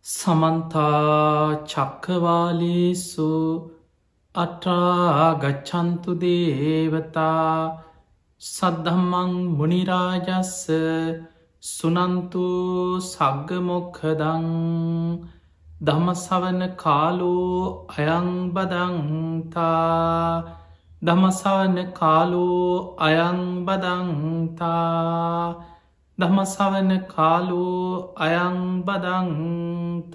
සමන්තා චක්කවාලේසු අට්‍රාගච්ඡන්තු දේවතා සද්ධම්මං මුනිරාජස්ස සුනන්තු සග්ග මොක්ඛදං ධම්මසවන කාලෝ අයං බදන්තා ධම්මසවන කාලෝ අයං බදන්තා ධම්මසවන කාලෝ අයං බදන්තා.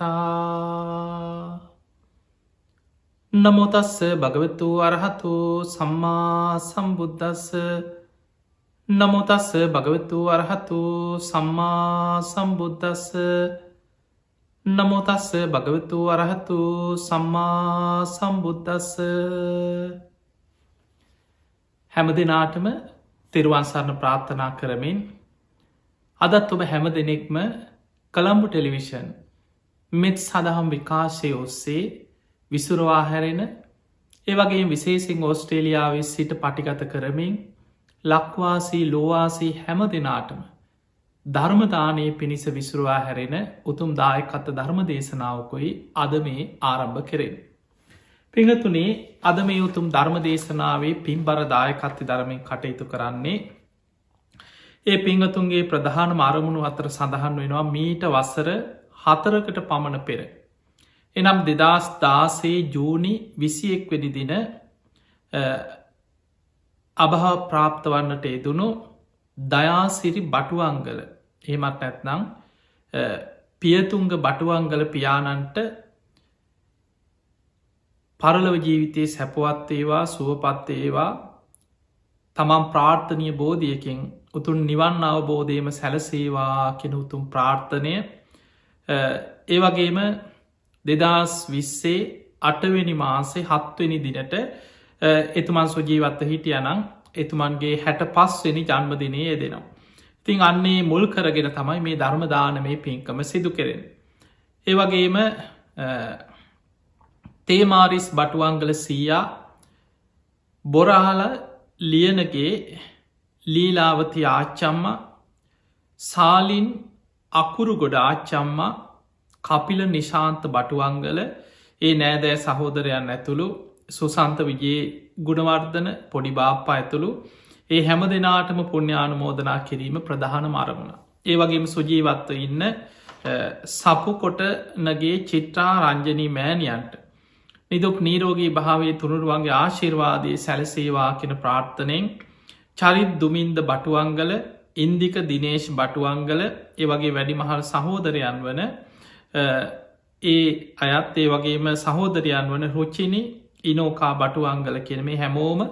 නමෝ තස්ස භගවතු අරහතු සම්මා සම්බුද්දස්ස. නමෝ තස්ස භගවතු අරහතු සම්මා සම්බුද්දස්ස. නමෝ තස්ස භගවතු අරහතු සම්මා සම්බුද්දස්ස. හැම දිනාටම තෙරුවන් සරණ ප්‍රාර්ථනා කරමින් අදත් ඔබ හැම දෙනෙක්ම කළම්බු ටෙලිවිෂන් මෙත් සදහම් විකාශය ඔස්සේ විසුරවා හැරෙන ඒවගේ විශේසිං ඕස්ට්‍රේලියාවේ සිට පටිගත කරමින් ලක්වාසී ලෝවාසී හැම දෙනාටම ධර්මදානයේ පිණිස විසුරවා හැරෙන උතුම් දායකත්ත ධර්ම දේශනාවකොයි අද මේ ආරම්භ කෙරෙන. පිංහතුනේ අද මේ උතුම් ධර්ම දේශනාවේ පින්බර දායකත්ති ධර්මයෙන් කටයුතු කරන්නේ ඒ පිංහතුන්ගේ ප්‍රධාන අරමුණු අතර සඳහන් වෙනවා මීට වසර 4කට පමණ පෙර. එනම් 2016 ජූනි 21 වෙනි දින අභාව ප්‍රාප්ත වන්නට යෙදුණු දයාසිරි බටුවංගල එහෙමත් නැත්නම් පියතුංග බටුවංගල පියාණන්ට පරලොව ජීවිතයේ සැපවත් ඒවා සුවපත් ඒවා තමන් ප්‍රාර්ථනය බෝධියකින් උතුන් නිවන් අවබෝධයම සැලසේවා කෙන උතුම් ප්‍රාර්ථනය ඒවගේම 2020 8වෙනි මාසේ 7වෙනි දිනට එතුමන් සුජීවත්ත හිටියනං එතුමන්ගේ 65 වෙනි ජන්මදිනය යෙදෙනවා. ඉතින් අන්නේ මුල් කරගෙන තමයි මේ ධර්මදානමේ පින්කම සිදු කෙරෙන. ඒවගේම තේමාරිස් බටුවංගල සීයා බොරහල ලියනගේ ලීලාවති ආච්චම්ම සාලින් අකුරු ගොඩ ආච්චම්ම කපිල නිශාන්ත බටුවංගල ඒ නෑදෑ සහෝදරයන් ඇතුළු සුසන්ත විජයේ ගුණවර්ධන පොඩි බාප්පා ඇතුළු ඒ හැම දෙනාටම පුුණ්‍යානුමෝදනා කිරීම ප්‍රධාන අරමුණ. ඒ වගේම සුජීවත්ව ඉන්න සපුකොටනගේ චිත්‍රා රංජනී මෑණියන්ට නිදුක් නීරෝගී භාවේ තුනුරුවන්ගේ ආශිර්වාදයේ සැලසේවා කෙන ප්‍රාර්ථනයෙන් චරිත් දුමින්ද බටුවංගල ඉන්දික දිනේශ් බටුවංගල ඒ වගේ වැඩිමහල් සහෝදරයන් වන ඒ අයත් ඒ වගේම සහෝදරයන් වන රුචිනි ඉනෝකා බටුවංගල කියන මේ හැමෝම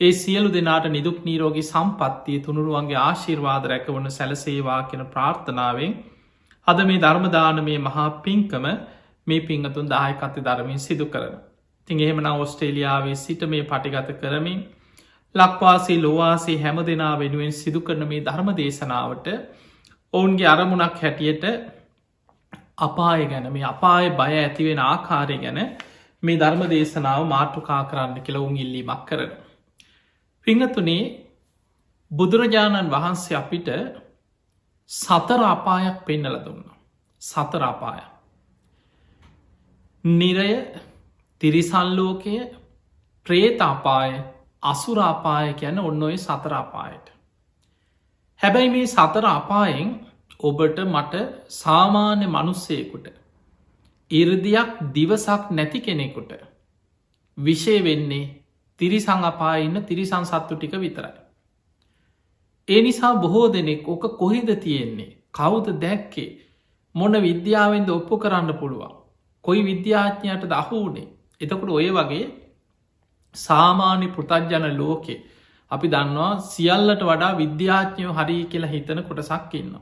ඒ සියලු දෙනාට නිදුක් නීරෝගී සම්පත්තිය තුනුරුවන්ගේ ආශිර්වාද රැකවන සැලසේවා කෙන ප්‍රාර්ථනාවෙන් අද මේ ධර්මදානමේ මහා පින්කම මේ පිංහතුන් දායකත්ති ධර්මයෙන් සිදු කරන. තින් එහෙමන ඔස්ට්‍රේලියාවේ සිට මේ පටිගත කරමින් ලක්වාසී ලෝවාසී හැම දෙනා වෙනුවෙන් සිදු කරන මේ ධර්ම දේශනාවට ඔවුන්ගේ අරමුණක් හැටියට අපාය ගැන මේ අපාය බය ඇතිවෙන ආකාරය ගැන මේ ධර්ම දේශනාව මාතෘකා කරන්න කියලා උන් ඉල්ලීමක් කරන. පිංහතුනේ බුදුරජාණන් වහන්සේ අපිට සතර අපායක් පෙන්නල දුන්න. සතර අපාය. නිරය තිරිසල්ලෝකය ප්‍රේත අපාය අසුරාපාය කියන ඔන්න ඔය සතර අපායට. හැබැයි මේ සතර අපායෙන් ඔබට මට සාමාන්‍ය මනුස්සයකුට ඉරදියක් දිවසක් නැති කෙනෙකුට විෂය වෙන්නේ තිරිසං අපායඉන්න තිරිසං සත්තු ටික විතරයි. ඒ නිසා බොහෝ දෙනෙක් ඕක කොහිද තියෙන්නේ කවුද දැක්කේ මොන විද්‍යාවෙන්ද ඔප්පු කරන්න පුළුවන් කොයි විද්‍යාඥයට දහුවනේ එතකොට ඔය වගේ සාමාන්‍ය පෘතජ්ජන ලෝකෙ අපි දන්නවා සියල්ලට වඩා විද්‍යාඥයෝ හරි කියලා හිතන කොටසක් ඉන්න.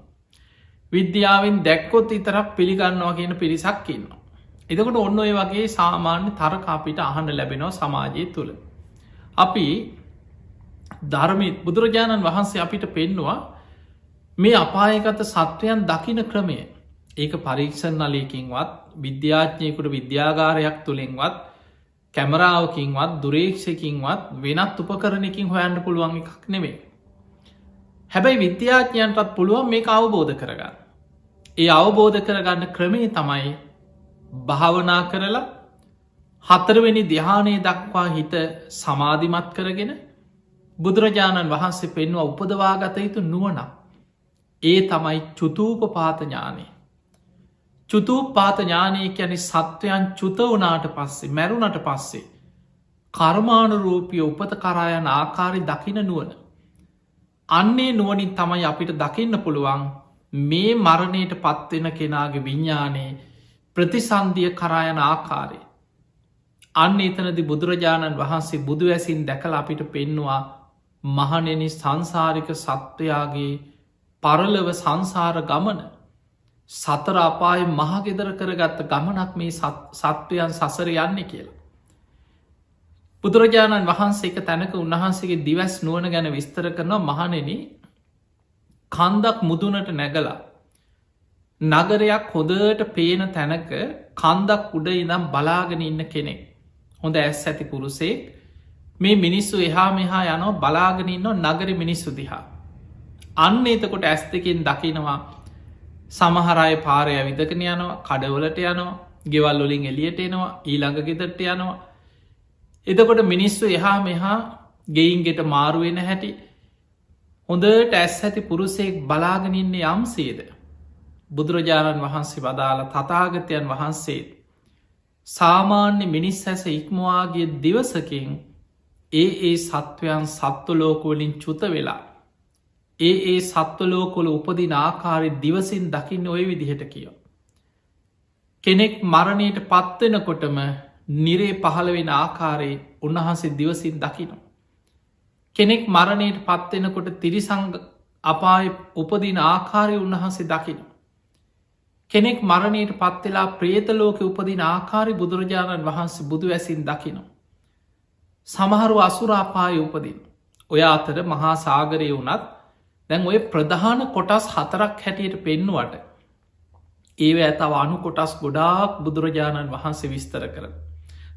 විද්‍යාවෙන් දැක්කොත් ඉතරක් පිළිගන්නවා කියන පිරිසක් ඉන්න. එතකොට ඔන්න ඔය වගේ සාමාන්‍ය තරක අපිට අහන්න ලැබෙනවා සමාජය තුළ. අපි ධර්මීත් බුදුරජාණන් වහන්සේ අපිට පෙන්නවා මේ අපායගත සත්වයන් දකින ක්‍රමය ඒක පරීක්ෂණ නලයකින්වත් විද්‍යාඥයකුට විද්‍යාගාරයක් තුළින්වත් කැමරාවකින්වත් දුරේක්ෂකින්වත් වෙනත් උපකරණකින් හොයන්න පුළුවන් එකක් නෙවේ. හැබැයි විද්‍යාඥයන්ටත් පුළුවන් මේ අවබෝධ කරගන්න. ඒ අවබෝධ කරගන්න ක්‍රමේ තමයි භාවනා කරලා හතරවෙනි ධ්‍යානය දක්වා හිත සමාධිමත් කරගෙන බුදුරජාණන් වහන්සේ පෙන්වා උපදවාගත යුතු නුවණක්. ඒ තමයි චුතූපපාත ඥානය. චුතූපපාත ඥානය යැනි සත්වයන් චුත වනාට පස්සේ මැරුණට පස්සේ කර්මානුරූපිය උපත කරායන ආකාරි දකින නුවන. අන්නේ නුවනින් තමයි අපිට දකින්න පුළුවන් මේ මරණයට පත්වෙන කෙනාගේ විඤ්ඥානයේ ප්‍රතිසන්දිය කරායන ආකාරය. අන්න එතනදි බුදුරජාණන් වහන්සේ බුදු ඇසින් දැකල අපිට පෙන්නවා මහනෙනි සංසාරික සත්වයාගේ පරලව සංසාර ගමන සතර අපාය මහගෙදර කරගත්ත ගමනක් මේ සත්වයන් සසර යන්නේ කියලා. බුදුරජාණන් වහන්සේ එක තැනක උන්වහන්සේගේ දිවස් නුවන ගැන විස්තර කරනවා මහනෙන කන්දක් මුදුනට නැගලා නගරයක් හොදට පේන තැනක කන්දක් උඩ ඉනම් බලාගෙන ඉන්න කෙනෙක් හොඳ ඇස් ඇති පුරුසේ මේ මිනිස්සු එහා මෙහා යනෝ බලාගෙන ඉන්න නගර මිනිස්සු දිහා. අන්න එතකොට ඇස් දෙකින් දකිනවා සමහරය පාරය විදකන යනවා කඩවලට යනවා ගෙවල් වලින් එලියට එනවා ඊළඟ ගෙදරට යනවා. එතකොට මිනිස්සු එහා මෙහා ගෙයින්ගෙට මාරුවෙන හැටි හොඳට ඇස් ඇති පුරුසෙක් බලාගෙනඉන්න යම්සේද. බුදුරජාණන් වහන්සේ වදාළ තතාගතයන් වහන්සේ සාමාන්‍ය මිනිස් ඇස ඉක්මවාගේ දිවසකින් ඒ සත්වයන් සත්වලෝකෝලින් චුත වෙලා ඒ සත්වලෝකොල උපදින ආකාරය දිවසින් දකින්න ඔය විදිහට කියෝ. කෙනෙක් මරණයට පත්වෙනකොටම නිරේ පහළවෙන ආකාරයේ උන්වහන්සේ දිවසින් දකිනවා. කෙනෙක් මරණයට පත්වෙනකොට තිරිසංග අපාය උපදින ආකාරය උන්වහන්සේ දකිනවා. කෙනෙක් මරණයට පත්වෙලා ප්‍රේතලෝක උපදින ආකාරි බුදුරජාණන් වහන්සේ බුදු ඇසින් දකිනවා. සමහරු අසුරාපාය උපදින්. ඔය අතර මහා සාගරය වනත් දැන් ඔය ප්‍රධාන කොටස් 4ක් හැටියට පෙන්නුවට ඒව ඇතව අනු කොටස් ගොඩාක් බුදුරජාණන් වහන්සේ විස්තර කර.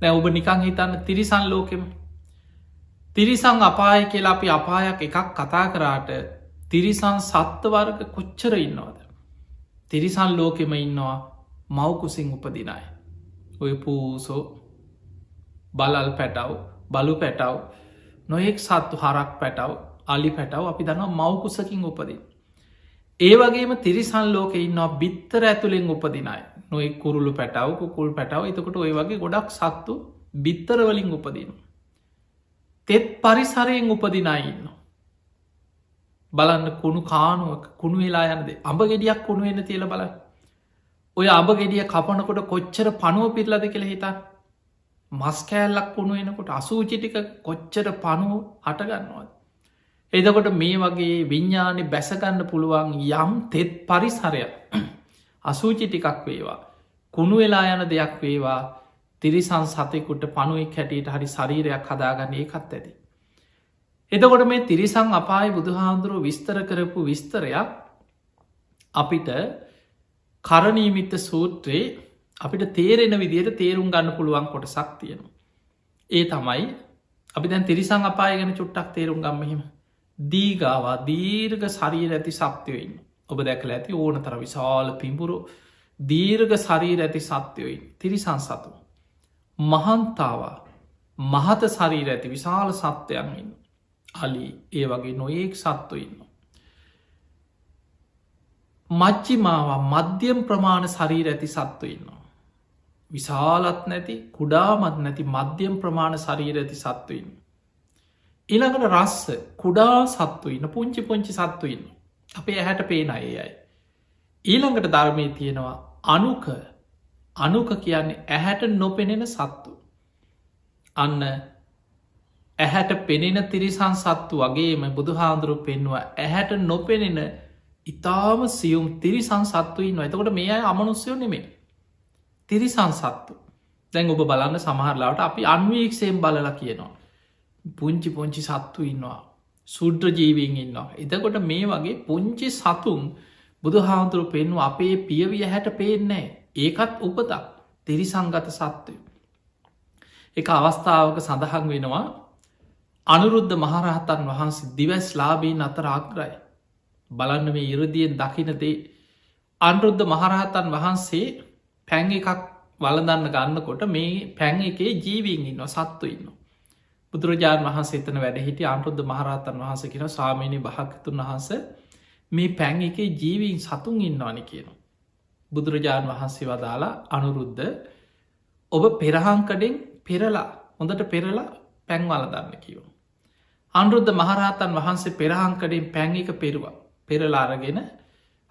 දැ ඔබ නිකං හිතන්න තිරිසන් ලෝකෙම තිරිසං අපාය කියලා අපි අපායක් එකක් කතා කරාට තිරිසන් සත්වවර්ග කොච්චර ඉන්නවද. තිරිසන් ලෝකෙම ඉන්නවා මවකුසින් උපදිනයි. ඔය පූසෝ බලල් පැටව් බලු පැටව් නොයෙක් සත්තු හරක් පැටව් අලි පැටව් අපි දන්න මවකුසකින් උපදින්. ඒ වගේම තිරිසන් ලෝක ඉන්නවා බිත්තර ඇතුළෙන් උපදිනයි නොයි කුරුළු පැටව් කුල් පැටව එතකොට ඔය වගේ ගොඩක් සත්තු බිත්තරවලින් උපදින. තෙත් පරිසරයෙන් උපදිනයින්න. බලන්න කුණු කානුවක් කුණු වෙලා යනද අඹ ගෙඩියක් කුණු වෙන්න තියල බල ඔය අඹ ගෙඩිය කපනකොට කොච්චර පනුව පිරලද කෙළ හිතා මස්කෑල්ලක් කුණු වෙනකොට අසූචිටික කොච්චර පනුව හටගන්නවාද. එදකොට මේ වගේ විඤ්ඥානය බැසගන්න පුළුවන් යම් තෙත් පරිසරය අසූචි ටිකක් වේවා කුණු වෙලා යන දෙයක් වේවා තිරිසන් සතෙකුට පනුවෙක් හැටියට හරි ශරීරයක් හදාගන්න ඒකත් ඇති. එතකොට මේ තිරිසං අපායි බුදුහාන්දුරුව විස්තර කරපු විස්තරයක් අපිට කරණීමිත්ත සූත්‍රයේ අපිට තේරෙන විදියට තේරුම් ගන්න පුළුවන් කොට සක්තියනවා. ඒ තමයි අපි දැන් තිරිසං අපාය ගැන චුට්ටක් තේරුම් ගම්මහිම දීගාවා දීර්ග ශරීර ඇති සත්‍යයයින් ඔබ දැකල ඇති ඕන තර විශාල පිඹුරු දීර්ග ශරීර ඇති සත්‍යයයින් තිරිසං සතු. මහන්තාවා මහත ශරීර ඇති විශාල සත්‍යයන්ඉන්න අලි ඒ වගේ නොයෙක් සත්තු ඉන්න. මච්චිමාවා මධ්‍යම් ප්‍රමාණ ශරීර ඇති සත්තු ඉන්නවා. විශාලත් නැති කුඩාමත් නැති මධ්‍යම් ප්‍රමාණ ශරීර ඇති සත්තුඉන්න. ඊළඟට රස්ස කුඩා සත්තු ඉන්න පුංචි පුංචි සත්තු ඉන්න අපේ ඇහැට පේන අයයි. ඊළඟට ධර්මය තියෙනවා අනුක කියන්නේ ඇහැට නොපෙනෙන සත්තු. අන්න ඇහැට පෙනෙන තිරිසන් සත්තු වගේම බුදුහාන්දුරු පෙන්වා ඇහැට නොපෙනෙන ඉතාම සියුම් තිරිසන් සත්තු ඉන්න එතකොට මේ අය අමනුස්්‍යයෝ නෙමේ තිරිසන් සත්තු. දැන් ඔබ බලන්න සමහරලාට අපි අන්වීක්ෂයෙන් බලලා කියනවා. පුංචි පොංචි සත්තු ඉන්නවා සුද්‍ර ජීවීන් ඉන්නවා. එතකොට මේ වගේ පුංචි සතුන් බුදුහාමුදුරු පෙන්ව අපේ පියවිය හැට පේන්නේ ඒකත් උපතක් තිරිසංගත සත්වය. එක අවස්ථාවක සඳහන් වෙනවා අනුරුද්ධ මහරහතන් වහන්සේ දිවස් ලාබීන් අතර ආග්‍රයි. බලන්න මේ ඉරදියෙන් දකිනදේ අනුරුද්ධ මහරහතන් වහන්සේ පැන් එකක් වලදන්න ගන්නකොට මේ පැන් එකේ ජීවීන් ඉන්න සත්තු ඉන්න. බුදුරජාණන් වහන්සේ එතන වැඩ හිටිය අනුරුද්ධ මහරහතන් වහන්ස කියන ස්වාමීනී භාග්‍යවතුන් වහන්ස මේ පැන් එකේ ජීවීන් සතුන් ඉන්නවානි කියන. බුදුරජාණන් වහන්සේ වදාලා අනුරුද්ධ ඔබ පෙරහංකඩෙන් පෙරලා හොඳට පෙරලා පැන් වලදන්න කියව. අනුරුද්ධ මහරහතන් වහන්සේ පෙරහංකඩෙන් පැන් එක පෙරුවා පෙරලාරගෙන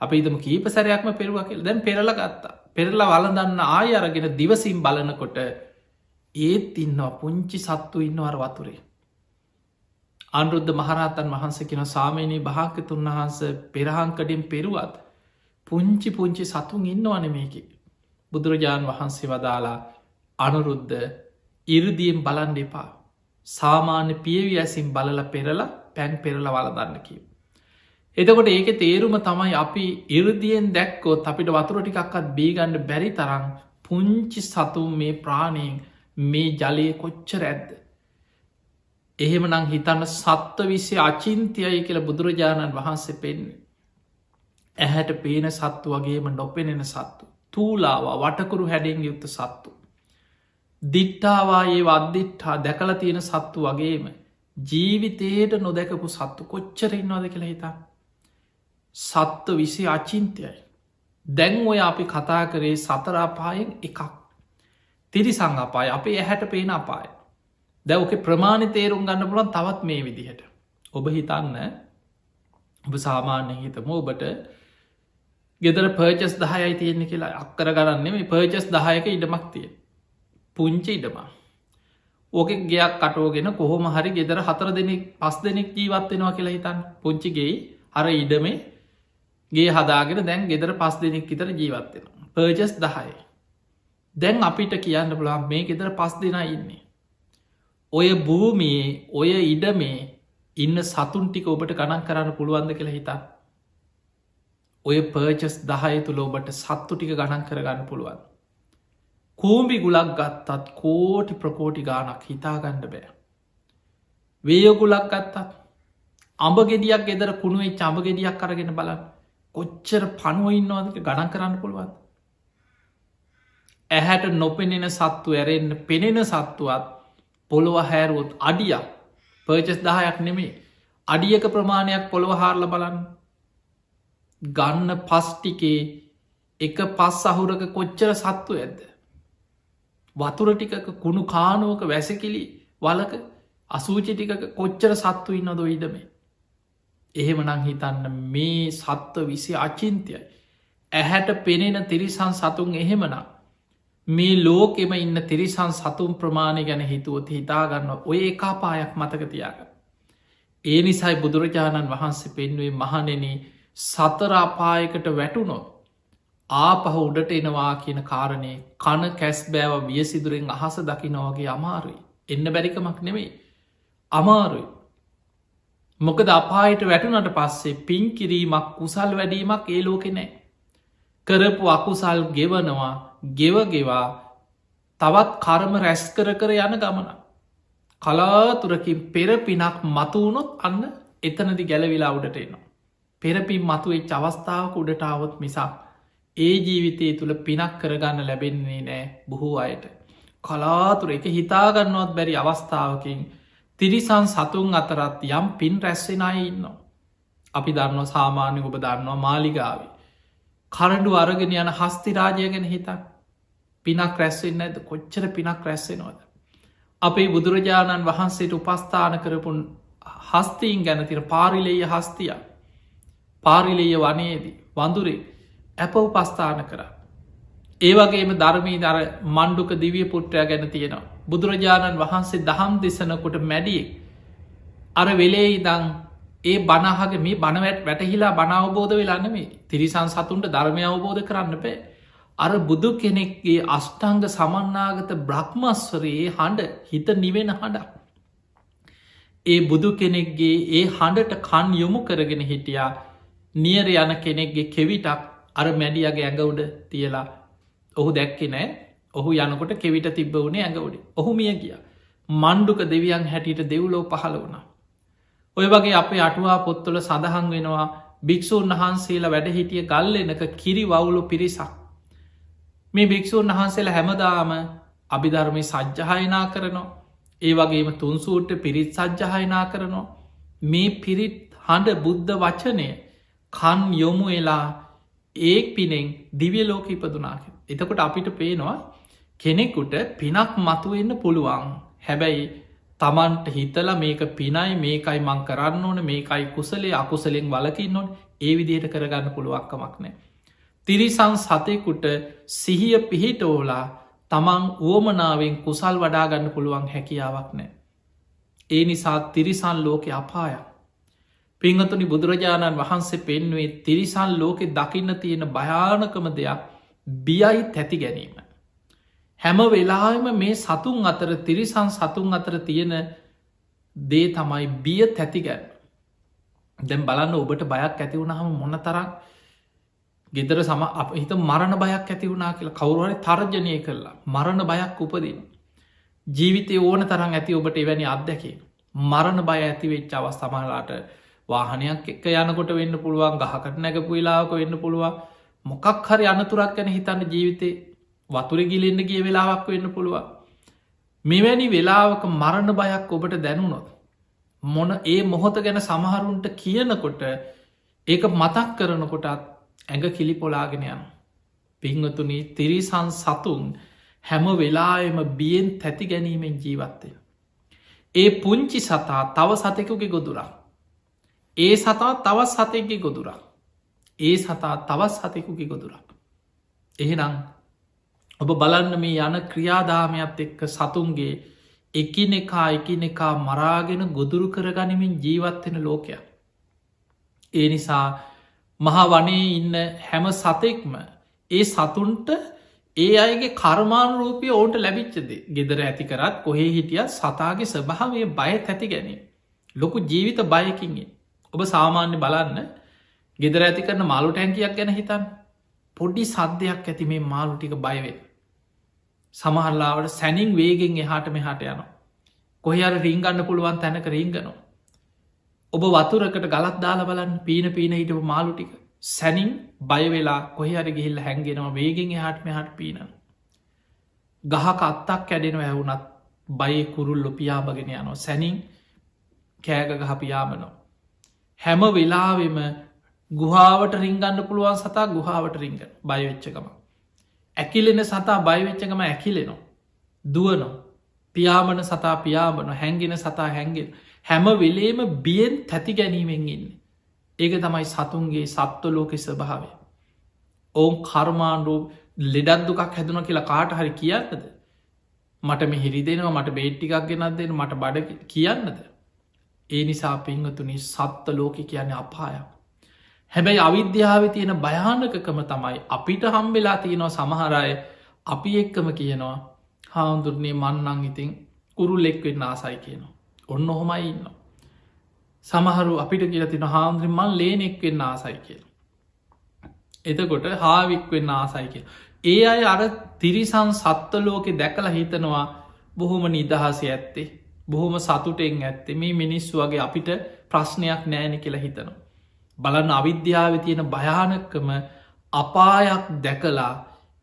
අපි ඉදම කීප සැරයක්ම පෙරුවා කියල දැන් පෙරල ගත්තා පෙරලා වලදන්න ආය අරගෙන දිවසිම් බලනකොට ඒත් ඉන්නවා පුංචි සත්තු ඉන්නවර වතුරේ. අනුරුද්ධ මහරහතන් වහන්සේ කියෙන සාමීනී භාග්‍යවතුන් වහන්ස පෙරහංකඩින් පෙරුවත් පුංචි පුංචි සතුන් ඉන්නවන මේක. බුදුරජාණන් වහන්සේ වදාලා අනුරුද්ධ ඉරදියෙන් බලන් එපා සාමාන්‍ය පියවි ඇසින් බලල පෙරලා පැන් පෙරල වලදන්න කිව. එතකොට ඒක තේරුම තමයි අපි ඉරදියෙන් දැක්කෝත් අපිට වතුර ටිකක්කත් බීගණ්ඩ බැරි තරම් පුංචි සතුන් මේ ප්‍රාණයෙන් මේ ජලය කොච්චර ඇද්ද. එහෙම නං හිතන්න සත්ව විසි අචින්තියයි කියල බුදුරජාණන් වහන්සේ පෙන්නේ. ඇහැට පේන සත්තු වගේම නොපෙනෙන සත්තු. තූලාවා වටකුරු හැඩෙන් යුක්ත සත්තු. දිට්ටාවා ඒ අද්දිට්ටා දැකල තියෙන සත්තු වගේම ජීවිතයට නොදැකපු සත්තු කොච්චරන්නවාද කියලා හිතා. සත්ව විසි අචින්තයයි. දැන් ඔය අපි කතා කරේ සතරාපායෙන් එකක්. තිරිසං අපාය අපේ ඇහැට පේන අපාය. දැවක ප්‍රමාණි තේරුම් ගන්න පුලන් තවත් මේ විදිහට. ඔබ හිතන්න ඔබ සාමාන්‍ය හිතම ඔබට ගෙදර පර්චස් 10යි තියෙන්නේ කියලා අක්කර ගරන්නේ මේ පර්චස් 10ක ඉඩමක් තිය. පුංචි ඉඩම. ඕක ගයක් කටෝගෙන කොහොම හරි ගෙදර 4 දෙනෙක් 5 දෙනෙක් ජීවත්වෙනවා කියලා හිතන්න පුංචිගේ අර ඉඩමේ ගේ හදාගෙන දැන් ගෙදර 5 දෙනෙක් විතර ජීවත්වෙන. පර්චස් 10. දැන් අපිට කියන්න පුළන් මේ ගෙදර 5 දෙනා ඉන්නේ. ඔය භූමියේ ඔය ඉඩමේ ඉන්න සතුන් ටික ඔබට ගණන් කරන්න පුළුවන්ද කියලා හිතා. ඔය පර්චස් 10 තුළ ඔබට සත්තු ටික ගණන් කරගන්න පුළුවන්. කූම්බි ගුලක් ගත්තත් කෝටි ප්‍රකෝටි ගානක් හිතාගණ්ඩ බෑ. වේයගුලක් ගත්තත් අඹ ගෙඩියක් ගෙදර කුණුවේ චඹ ගෙඩියක් කරගෙන බලන්න කොච්චර පනුවඉන්නවාදක ගණන් කරන්න පුළුවන්. ඇහැට නොපෙනෙන සත්තු ඇරෙන්න්න පෙනෙන සත්තුවත් පොළොව හැරුවොත් අඩියක් පර්චස් 10ක් නෙමේ අඩියක ප්‍රමාණයක් පොළොව හාරල බලන්න ගන්න පස්ටිකේ එක පස් අහුරක කොච්චර සත්තු ඇද්ද. වතුර ටිකක කුණු කානුවක වැසකිලි වලක අසූචි ටිකක කොච්චර සත්තු ඉන්නද ඉඩමේ. එහෙම නං හිතන්න මේ සත්ව විසි අචින්තයයි. ඇහැට පෙනෙන තිරිසන් සතුන් එහෙමනම් මේ ලෝකෙම ඉන්න තිරිසන් සතුන් ප්‍රමාණය ගැන හිතුවොත් හිතාගන්න ඔය එකා පායක් මතක තියාග. ඒ නිසයි බුදුරජාණන් වහන්සේ පෙන්වේ මහනෙන සතරාපායකට වැටුනොත් ආපහ උඩට එනවා කියන කාරණය කන කැස් බෑව වියසිදුරෙන් අහස දකිනවාගේ අමාරුයි. එන්න බැරිකමක් නෙමෙයි. අමාරුයි. මොකද අපායට වැටුනට පස්සේ පින් කිරීමක් කුසල් වැඩීමක් ඒ ලෝකෙ නෑ. කරපු අකුසල් ගෙවනවා ගෙවගෙවා තවත් කර්ම රැස් කර යන ගමන. කලාතුරකින් පෙරපිනක් මතුවනොත් අන්න එතනදි ගැලවිලා උඩට එනවා. පෙරපින් මතුවේ චවස්ථාවක උඩටාවත් මිසක් ඒ ජීවිතය තුළ පිනක් කරගන්න ලැබෙන්නේ නෑ බොහෝ අයට. කලාතුර එක හිතාගන්නවත් බැරි අවස්ථාවකින් තිරිසන් සතුන් අතරත් යම් පින් රැස්සෙන අය ඉන්නවා. අපි දන්නවා සාමාන්‍ය ඔබ දන්නවා මාලිගාවේ. කරඩු අරගෙන යන හස්තිරාජය ගැන හිතක් පිනක් රැස්වෙන්න ඇද කොච්චර පිනක් රැස්සෙනවද. අපේ බුදුරජාණන් වහන්සේට උපස්ථාන කරපුන් හස්තීන් ගැන තිර පාරිලෙය හස්තිය පාරිලෙය වනයේදී වඳුරේ ඇප උපස්ථාන කර. ඒවගේම ධර්මී දර මණ්ඩුක දිවිය පුට්ටය ගැන තියෙනවා. බුදුරජාණන් වහන්සේ දහම් දෙසනකොට මැඩියෙක් අර වෙලේ ඉදං ඒ බනහගේ මේ බනවැට වැටහිලා බනවබෝධ වෙලාන්න මේ තිරිසන් සතුන්ට ධර්මය අවබෝධ කරන්න පෑ. අර බුදු කෙනෙක්ගේ අෂ්ටංග සමන්නාගත බ්‍රහ්මස්වරයේ හඬ හිත නිවෙන හඬ. ඒ බුදු කෙනෙක්ගේ ඒ හඬට කන් යොමු කරගෙන හිටියා නියර යන කෙනෙක්ගේ කෙවිටක් අර මැඩියගේ ඇඟවුඩ තියලා ඔහු දැක්කෙ නෑ ඔහු යනකොට කෙවිට තිබ්බ වුණේ ඇඟවුඩ ඔහු මිය ගිය මණ්ඩුක දෙවියන් හැටියට දෙව්ලෝ පහළ වුණා. ඔය වගේ අපේ අටුවා පොත්තොල සඳහන් වෙනවා භික්‍ෂූන් වහන්සේලා වැඩ හිටිය ගල් එනක කිරි වවුලු පිරිසක්. මේ භික්‍ෂූන් වහන්සේලා හැමදාම අභිධර්මය සජ්්‍යහයනා කරනවා. ඒ වගේම තුන්සූට පිරිත් සජ්්‍යහයනා කරනවා. මේ පිරිත් හඬ බුද්ධ වචනය කන් යොමු වෙලා ඒ පිනෙන් දිවිය ලෝක ඉපදුනාක. එතකොට අපිට පේනවා කෙනෙකුට පිනක් මතුවෙන්න පුළුවන්. හැබැයි තමන්ට හිතල මේක පිනයි මේකයි මං කරන්න ඕන මේකයි කුසලේ අකුසලෙන් වලකින්න ඕන ඒ විදිහට කරගන්න පුළුවක්කමක් නෑ. තිරිසං සතෙකුට සිහිය පිහිටෝලා තමන් වුවමනාවෙන් කුසල් වඩාගන්න පුළුවන් හැකියාවක් නෑ. ඒ නිසා තිරිසන් ලෝකෙ අපායක්. පිංහතුනි බුදුරජාණන් වහන්සේ පෙන්වේ තිරිසන් ලෝකෙ දකින්න තියෙන භයානකම දෙයක් බියයි තැති ගැනීම. හැම වෙලාම මේ සතුන් අතර තිරිසන් සතුන් අතර තියෙන දේ තමයි බිය තැතිගැන්. දැම් බලන්න ඔබට බයක් ඇති වුණහම මොන්න තරක් ගෙදර සම හිත මරණ බයක් ඇති වුණනා කියලා කවරුවරි තර්ජනය කරලා මරණ බයක් උපදින. ජීවිතය ඕන තරම් ඇති ඔබට එවැනි අත්දැකේ. මරණ බය ඇති වෙච්ච අවස් තමලාට වාහනයක් එක්ක යනකොට වෙන්න පුළුවන් ගහකට නැගපු වෙලාවක වෙන්න පුළුවන් මොකක් හරි අනතුරක් ගැන හිතන්න ජීවිතේ වතුර ගිලෙන්න්න ගිය වෙලාවක් වෙන්න පුළුවන්. මෙවැනි වෙලාවක මරණ බයක් ඔබට දැනුනොත්. මොන ඒ මොහොත ගැන සමහරුන්ට කියනකොට ඒක මතක් කරනකොටත් ඇඟ කිලි පොලාගෙන යන. පිංහතුනී තිරිසන් සතුන් හැම වෙලායම බියෙන් තැති ගැනීමෙන් ජීවත්තය. ඒ පුංචි සතා තව සතෙකුගේ ගොදුරා. ඒ සතා තවත් සතෙක්ගේ ගොදුරා. ඒ සතා තවත් සතෙකුගේ ගොදුරක්. එහෙනම් ඔබ බලන්න මේ යන ක්‍රියාදාමයක් එක්ක සතුන්ගේ එකිනෙකා මරාගෙන ගොදුරු කරගනිමින් ජීවත්වෙන ලෝකයක්. ඒ නිසා මහා වනේ ඉන්න හැම සතෙක්ම ඒ සතුන්ට ඒ අයගේ කර්මානුරූපය ඕන්ට ලැබිච්චද ගෙදර ඇති කරත් කොහේ හිටියත් සතාගේ ස්වභාවය බය ඇති ගැනීම. ලොකු ජීවිත බයකින්ගේ. ඔබ සාමාන්‍ය බලන්න ගෙදර ඇති කරන මාළු ටැන්කියක් ගැන හිතන් පොඩ්ඩි සද්ධයක් ඇති මේ මාළු ටික බයවෙන්. සමහල්ලාවට සැනින් වේගෙන් එහාට මෙහාට යනවා. කොහයාර රිංගන්න පුළුවන් තැනක රිංගනවා. ඔබ වතුරකට ගලත් දාල බලන්න පීන හිටපු මාළු ටික සැනින් බයවෙලා කොහයාර ගිහිල්ල හැන්ගෙනවා වේගෙන් එහාට මෙහට පීනන. ගහක අත්තක් කැඩෙනව ඇවුනත් බයි කුරුල්ලො පියාබගෙන යනවා සැනින් කෑග ගහ පියාමනෝ. හැම වෙලාවෙම ගුහාාවට රිංගන්න පුළුවන් සතා ගුහාාවට රිංග බයවෙච්චකම. ඇකිලෙන සතා බයිවෙච්චකම ඇකිලෙනවා. දුවනො පියාමන සතා පියාමන හැන්ගෙන සතා හැන්ගෙන් හැම වෙලේම බියෙන් තැති ගැනීමෙන් ඉන්න. ඒක තමයි සතුන්ගේ සත්ව ලෝක ස්වභාවය. ඔවුන් කර්මාණ්ඩු ලෙඩත් දුකක් හැදුන කියලා කාට හරි කියන්නද. මට මෙ හිරි දෙනවා මට බේට්ටිකක් ගෙනත් දෙන මට බඩ කියන්නද. ඒ නිසා පිංහතුනි සත්ව ලෝක කියන්නේ අපායක්. හැබැයි අවිද්‍යාව තියෙන භයානකකම තමයි අපිට හම්බෙලා තියෙනවා සමහරය අපි එක්කම කියනවා හාමුදුරනේ මන්නං ඉතින් කුරුල් එක්වෙන්න ආසයි කියනවා. ඔන්න ඔහොමයි ඉන්න. සමහරු අපිට කියලා තින හාමුදුරමන් ලේනෙක්වෙන්න ආසයි කියල. එතකොට හාවික්වෙන්න ආසයි කිය. ඒ අය අර තිරිසන් සත්ව ලෝකෙ දැකලා හිතනවා බොහොම නිදහස ඇත්තේ බොහොම සතුටෙන් ඇත්තේ මේ මිනිස්සු වගේ අපිට ප්‍රශ්නයක් නෑන කියලා හිතනවා. බලන්න අවිද්‍යාව තියෙන භයානකම අපායක් දැකලා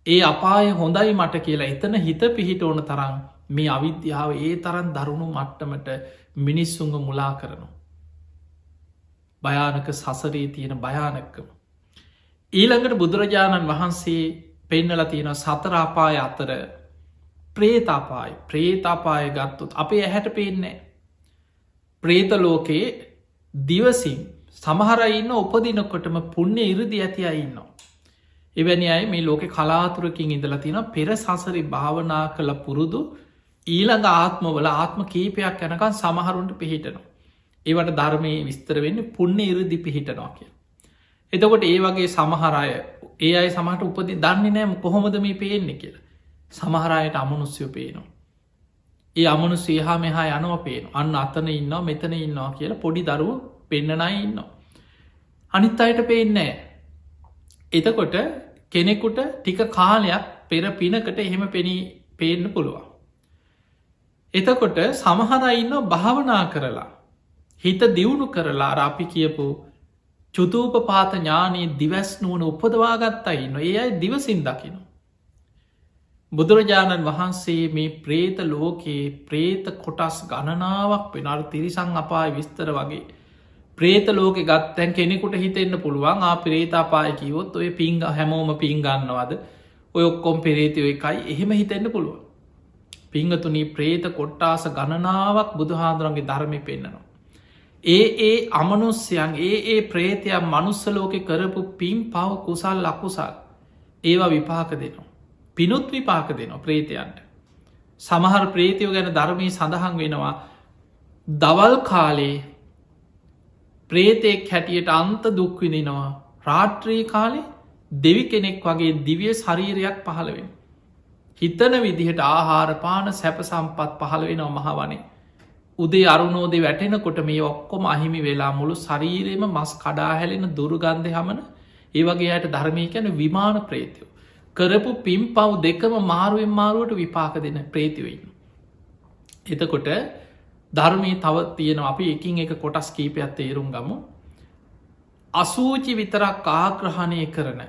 ඒ අපාය හොඳයි මට කියලා එතන හිත පිහිට ඕන තරම් මේ අවිද්‍යාව ඒ තරන් දරුණු මට්ටමට මිනිස්සුන්ග මුලා කරනවා. භයානක සසරේ තියෙන භයානක්කම. ඊළඟට බුදුරජාණන් වහන්සේ පෙන්නල තියෙන සතරාපාය අතර ප්‍රේතාපාය ගත්තුත් අපේ ඇහැට පේන්නේ. ප්‍රේතලෝකයේ දිවසින් සමහරයින්න උපදිනකොටම පුුණ්‍ය ඉරදි ඇති අයින්නවා. එවැනි අයි මේ ලෝක කලාතුරකින් ඉඳලා තින පෙර සසරි භාවනා කළ පුරුදු ඊළඟ ආත්මවල ආත්ම කීපයක් යැනකන් සමහරුන්ට පිහිටනවා. ඒවට ධර්මය විස්තර වෙන්න පුුණ්‍ය ඉරදි පිහිටනවා කිය. එතකොට ඒ වගේ සමහරය ඒ අයි සමහට උපදි දන්නේ නෑම කොහොමද මේ පේන්නේ කියලා. සමහරයට අමනුස්්‍යය පේනවා. ඒ අමනු සේහා මෙහා යනව පේන අන්න අතන ඉන්න මෙතන ඉන්නවා කියලා පොඩි දරුව පෙන්නනයි ඉන්න. අනිත් අයට පේන්නෑ. එතකොට කෙනෙකුට ටික කාලයක් පෙර පිනකට එහෙම පේන්න පුළුවන්. එතකොට සමහරයින්න භාවනා කරලා හිත දියුණු කරලා අපි කියපු චුතූප පාත ඥානයේ දිවස් නුවන උපදවාගත්තයින්න ඒ අයි දිවසින් දකිනවා. බුදුරජාණන් වහන්සේ මේ ප්‍රේත ලෝකයේ ප්‍රේත කොටස් ගණනාවක් වෙනල් තිරිසං අපාය විස්තර වගේ ප්‍රේත ලෝක ගත්තැන් කෙනෙකුට හිතෙන්න්න පුළුවන් ප්‍රේතාපාය කිවොත් ඔය පිංග හැමෝම පින්ගන්නවද ඔය ඔක්කොම් පෙරේතිය එකයි එහෙම හිතෙන්න්න පුළුවන්. පිංගතුනී ප්‍රේත කොට්ටාස ගණනාවක් බුදුහාදුරන්ගේ ධර්මය පෙන්න්නනවා. ඒ අමනුස්්‍යයන් ඒ ප්‍රේතයන් මනුස්සලෝක කරපු පින් පව කුසල් ලකුසල් ඒවා විපාක දෙනවා. පිනුත් විපාක දෙනවා ප්‍රේතයන්ට. සමහර ප්‍රේතියෝ ගැන ධර්මී සඳහන් වෙනවා දවල් කාලේ ප්‍රේතෙක් හැටියට අන්ත දුක්විදිනවා රාට්‍රී කාලේ දෙවි කෙනෙක් වගේ දිවිය ශරීරයක් පහළවෙන. හිතන විදිහට ආහාරපාන සැප සම්පත් පහළ වෙනවා මහවනේ. උදේ අරුණෝදේ වැටෙනකොට මේ ඔක්කොම අහිමි වෙලා මුළු ශරීරයම මස් කඩා හැලෙන දුර්ගන්ධ හමන ඒ වගේ අයට ධර්මය කැන විමාන ප්‍රේතියෝ. කරපු පින් පව් දෙකම මාරුවෙන් මාරුවට විපාක දෙන ප්‍රේතිවයින්න. එතකොට ධර්මී තව තියෙන අපි එකින් එක කොටස් කීපයක් තේරුම් ගමු. අසූචි විතරක් ආග්‍රහණය කරන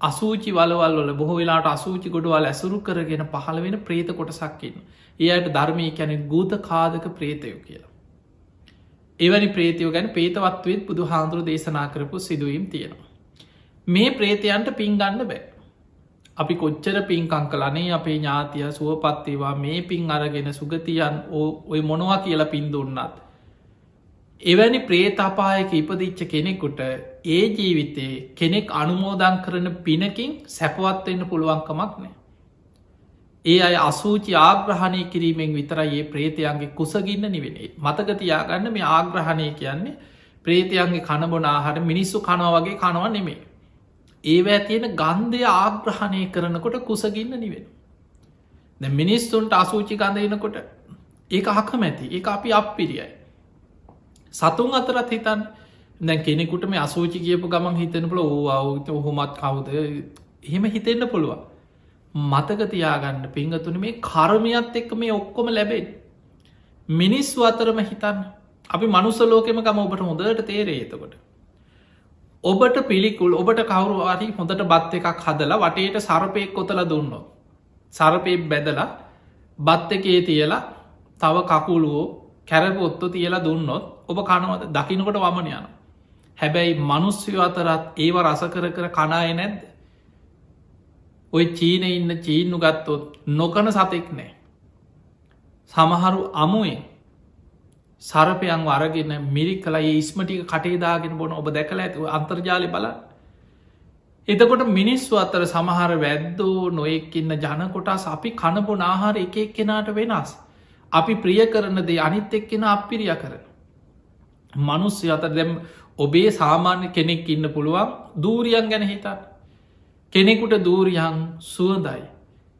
අසූචි වලවල් බොහෝ වෙලාට අසූචි ගොඩවල් ඇසුරු කරගෙන පහළ වෙන ප්‍රේත කොටසක්කින්න. ඒයට ධර්මය කැනෙ ගූත කාදක ප්‍රේතයෝ කියලා. එවැනි ප්‍රේතියෝ ගැන පේතවත්වත් බුදු හාන්දුරු දේශනා කරපු සිදුවීම් තියෙනවා. මේ ප්‍රේතයන්ට පින් ගන්න බෑ. අපි කොච්චර පින්කං කලනේ අපේ ඥාතිය සුවපත්තේවා මේ පින් අරගෙන සුගතියන් ඔය මොනවා කියලා පින් දුන්නත්. එවැනි ප්‍රේතාපායක ඉපදිච්ච කෙනෙකුට ඒ ජීවිතේ කෙනෙක් අනුමෝදන් කරන පිනකින් සැපවත්වෙන්න පුළුවන්කමක් නෑ. ඒ අය අසූචි ආග්‍රහණය කිරීමෙන් විතරයි ඒ ප්‍රේතයන්ගේ කුසගින්න නිවෙනේ. මතකතියාගන්න මේ ආග්‍රහණය කියන්නේ ප්‍රේතයන්ගේ කණබොන ආහට මිනිස්සු කනව වගේ කනව නෙමේ. ඒවැ තියෙන ගන්ධය ආග්‍රහණය කරනකොට කුසගින්න නිවෙන. ද මිනිස්සුන්ට අසූචි ගඳයනකොට ඒ අකමැති ඒ අපි අප්පිරියයි. සතුන් අතරත් හිතන් දැ කෙනෙකුට මේ අසූචි කියපු ගමන් හිතන පුල ඕවත ඔහොමත් කවුද එහෙම හිතෙන්න්න පුළුවන්. මතක තියාගන්න පිංගතුන මේ කර්මයත් එක්ක මේ ඔක්කොම ලැබෙන්. මිනිස්සු අතරම හිතන්න අපි මනුස්සලෝකෙම ගම ඔබට හොඳට තේරේ එතකොට. ඔබට පිළිකුල් ඔබට කවරු අරි හොඳට බත් එකක් හදලා වටේට සරපයෙක් කොතල දුන්නො. සරපය බැදලා බත් එකේ තියලා තව කකුළුවෝ කැරපොත්තු තියලා දුන්නොත් ඔබ කනවද දකිනකොට වමන යන. හැබැයි මනුස්්‍යය අතරත් ඒව රස කර කනාය නැද්ද. ඔය චීන ඉන්න චීන්නු ගත්තොත් නොකන සතෙක් නෑ. සමහරු අමුවේ සරපයන් වරගෙන මිරි කලා ඉස්මටික කටේදාගෙන බොන ඔබ දැකල ඇති අන්තර්ජාලය බල. එතකොට මිනිස්සු අතර සමහර වැද්දෝ නොයෙක්කින්න ජනකොටස් අපි කණබොන ආහාර එක එක් කෙනාට වෙනස්. අපි ප්‍රිය කරන දේ අනිත් එක්කෙන අපිරිය කරන. මනුස්්‍ය අතර දැම් ඔබේ සාමාන්‍ය කෙනෙක් ඉන්න පුළුවන් දූරියන් ගැන හිතත්. කෙනෙකුට දූරියන් සුවදයි.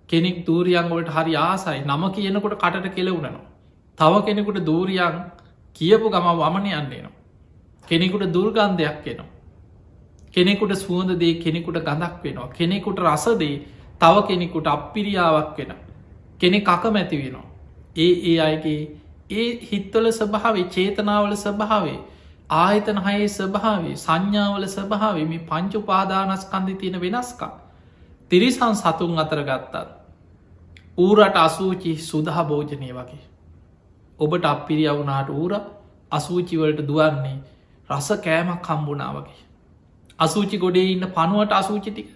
කෙනෙක් දූරියන් වලට හරි ආසයි නම කියනකොට කටට කෙලවුණනවා. තව කෙනෙකුට දූරියන් කියපු ගම වමන යන්නේනවා. කෙනෙකුට දුර්ගන්ධයක් එනවා. කෙනෙකුට සුවඳ දේ කෙනෙකුට ගඳක් වෙනවා. කෙනෙකුට රසදේ තව කෙනෙකුට අපිරියාවක් වෙන. කෙනෙ අකමැති වෙනවා. ඒ අයගේ ඒ හිත්වල ස්වභාවේ චේතනාවල ස්වභාවේ ආයතන හයේ ස්වභාවේ සංඥාවල ස්වභාවේ මේ පංච උපාදානස්කන්ධි තියෙන වෙනස්කා. තිරිසන් සතුන් අතර ගත්තත්. ඌරට අසූචි සුදහ භෝජනය වගේ. ඔබට අපිරිය වුණාට ඌර අසූචිවලට දුවන්නේ රස කෑමක් කම්බුණා වගේ. අසූචි ගොඩේ ඉන්න පනුවට අසූචිටික.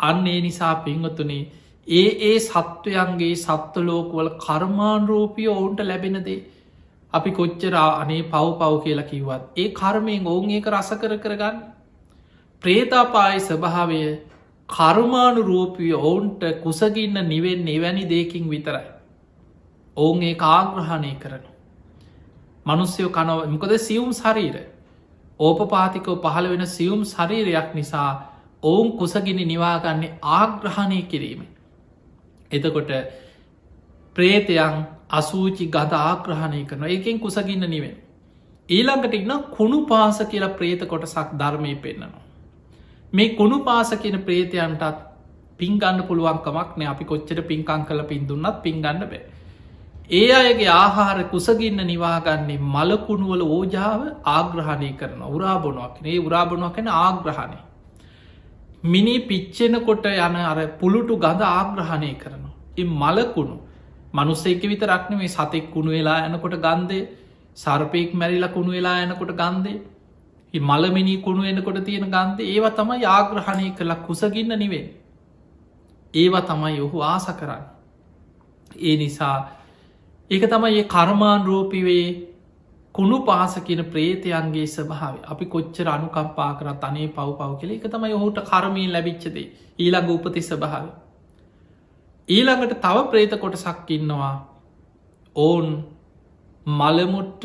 අන්නේ නිසා පින්වතුනේ ඒ සත්වයන්ගේ සත්වලෝකවල කර්මාණරූපිය ඔවුන්ට ලැබෙනදේ අපි කොච්චර අනේ පව් පව් කියලා කිව්වත් ඒ කර්මයෙන් ඔවුන් ඒක රස කරගන්න. ප්‍රේතාපායි ස්වභාවය කර්මාණුරූපිය ඔවුන්ට කුසගින්න නිවෙන් එවැනි දෙකින් විතරයි. ඔවුන් ඒ ආග්‍රහණය කරන. මනුස්්‍යයෝ කනව මොකද සියුම් ශරීර ඕපපාතිකව පහළ වෙන සියුම් ශරීරයක් නිසා ඔවුන් කුසගිනි නිවාගන්නේ ආග්‍රහණය කිරීම. එතකොට ප්‍රේතයන් අසූචි ගත ආග්‍රහණය කරන එකෙන් කුසගින්න නිවෙන්. ඊළඟට ඉන්න කුණු පාස කියලා ප්‍රේත කොටසක් ධර්මය පෙන්න්නනවා. මේ කුණු පාස කියන ප්‍රේතයන්ටත් පින්ගන්න පුළුවන්කමක් නෑ අපි කොච්චර පින්කං කල පින්දුන්නත් පින්ගන්න බෑ. ඒ අයගේ ආහාර කුසගින්න නිවාගන්නේ මලකුණුවල ඕජාව ආග්‍රහණය කරන උරාබොනුවක් නේ උරාබොනුවක් කැන ආග්‍රහණය. මිනි පිච්චෙනකොට යන අර පුළුටු ගඳ ආග්‍රහණය කරනවා. මලකුණු මනුස්සෙක විතරක් නෙමේ සතෙක් කුණු වෙලා යනකොට ගන්දේ, සර්පයෙක් මැරිලා කුණු වෙලා යනකොට ගන්දේ, මලමිනී කුණු වෙනකොට තියෙන ගන්දේ, ඒවා තමයි ආග්‍රහණය කළා කුසගින්න නිවෙන්. ඒවා තමයි ඔහු ආස කරන්න. ඒ නිසා ඒක තමයි ඒ කර්මානුරූපීවේ කුණු පාස කියන ප්‍රේතයන්ගේ ස්වභාවය. අපි කොච්චර අනුකම්පා කරත් අනේ පව් පව් කියලා ඒක තමයි ඔහුට කර්මයෙන් ලැබිච්ච දේ. ඊළඟ උපති ස්වභාවය. ඊළඟට තව ප්‍රේත කොටසක් ඉන්නවා. ඔවුන් මලමුට්ට,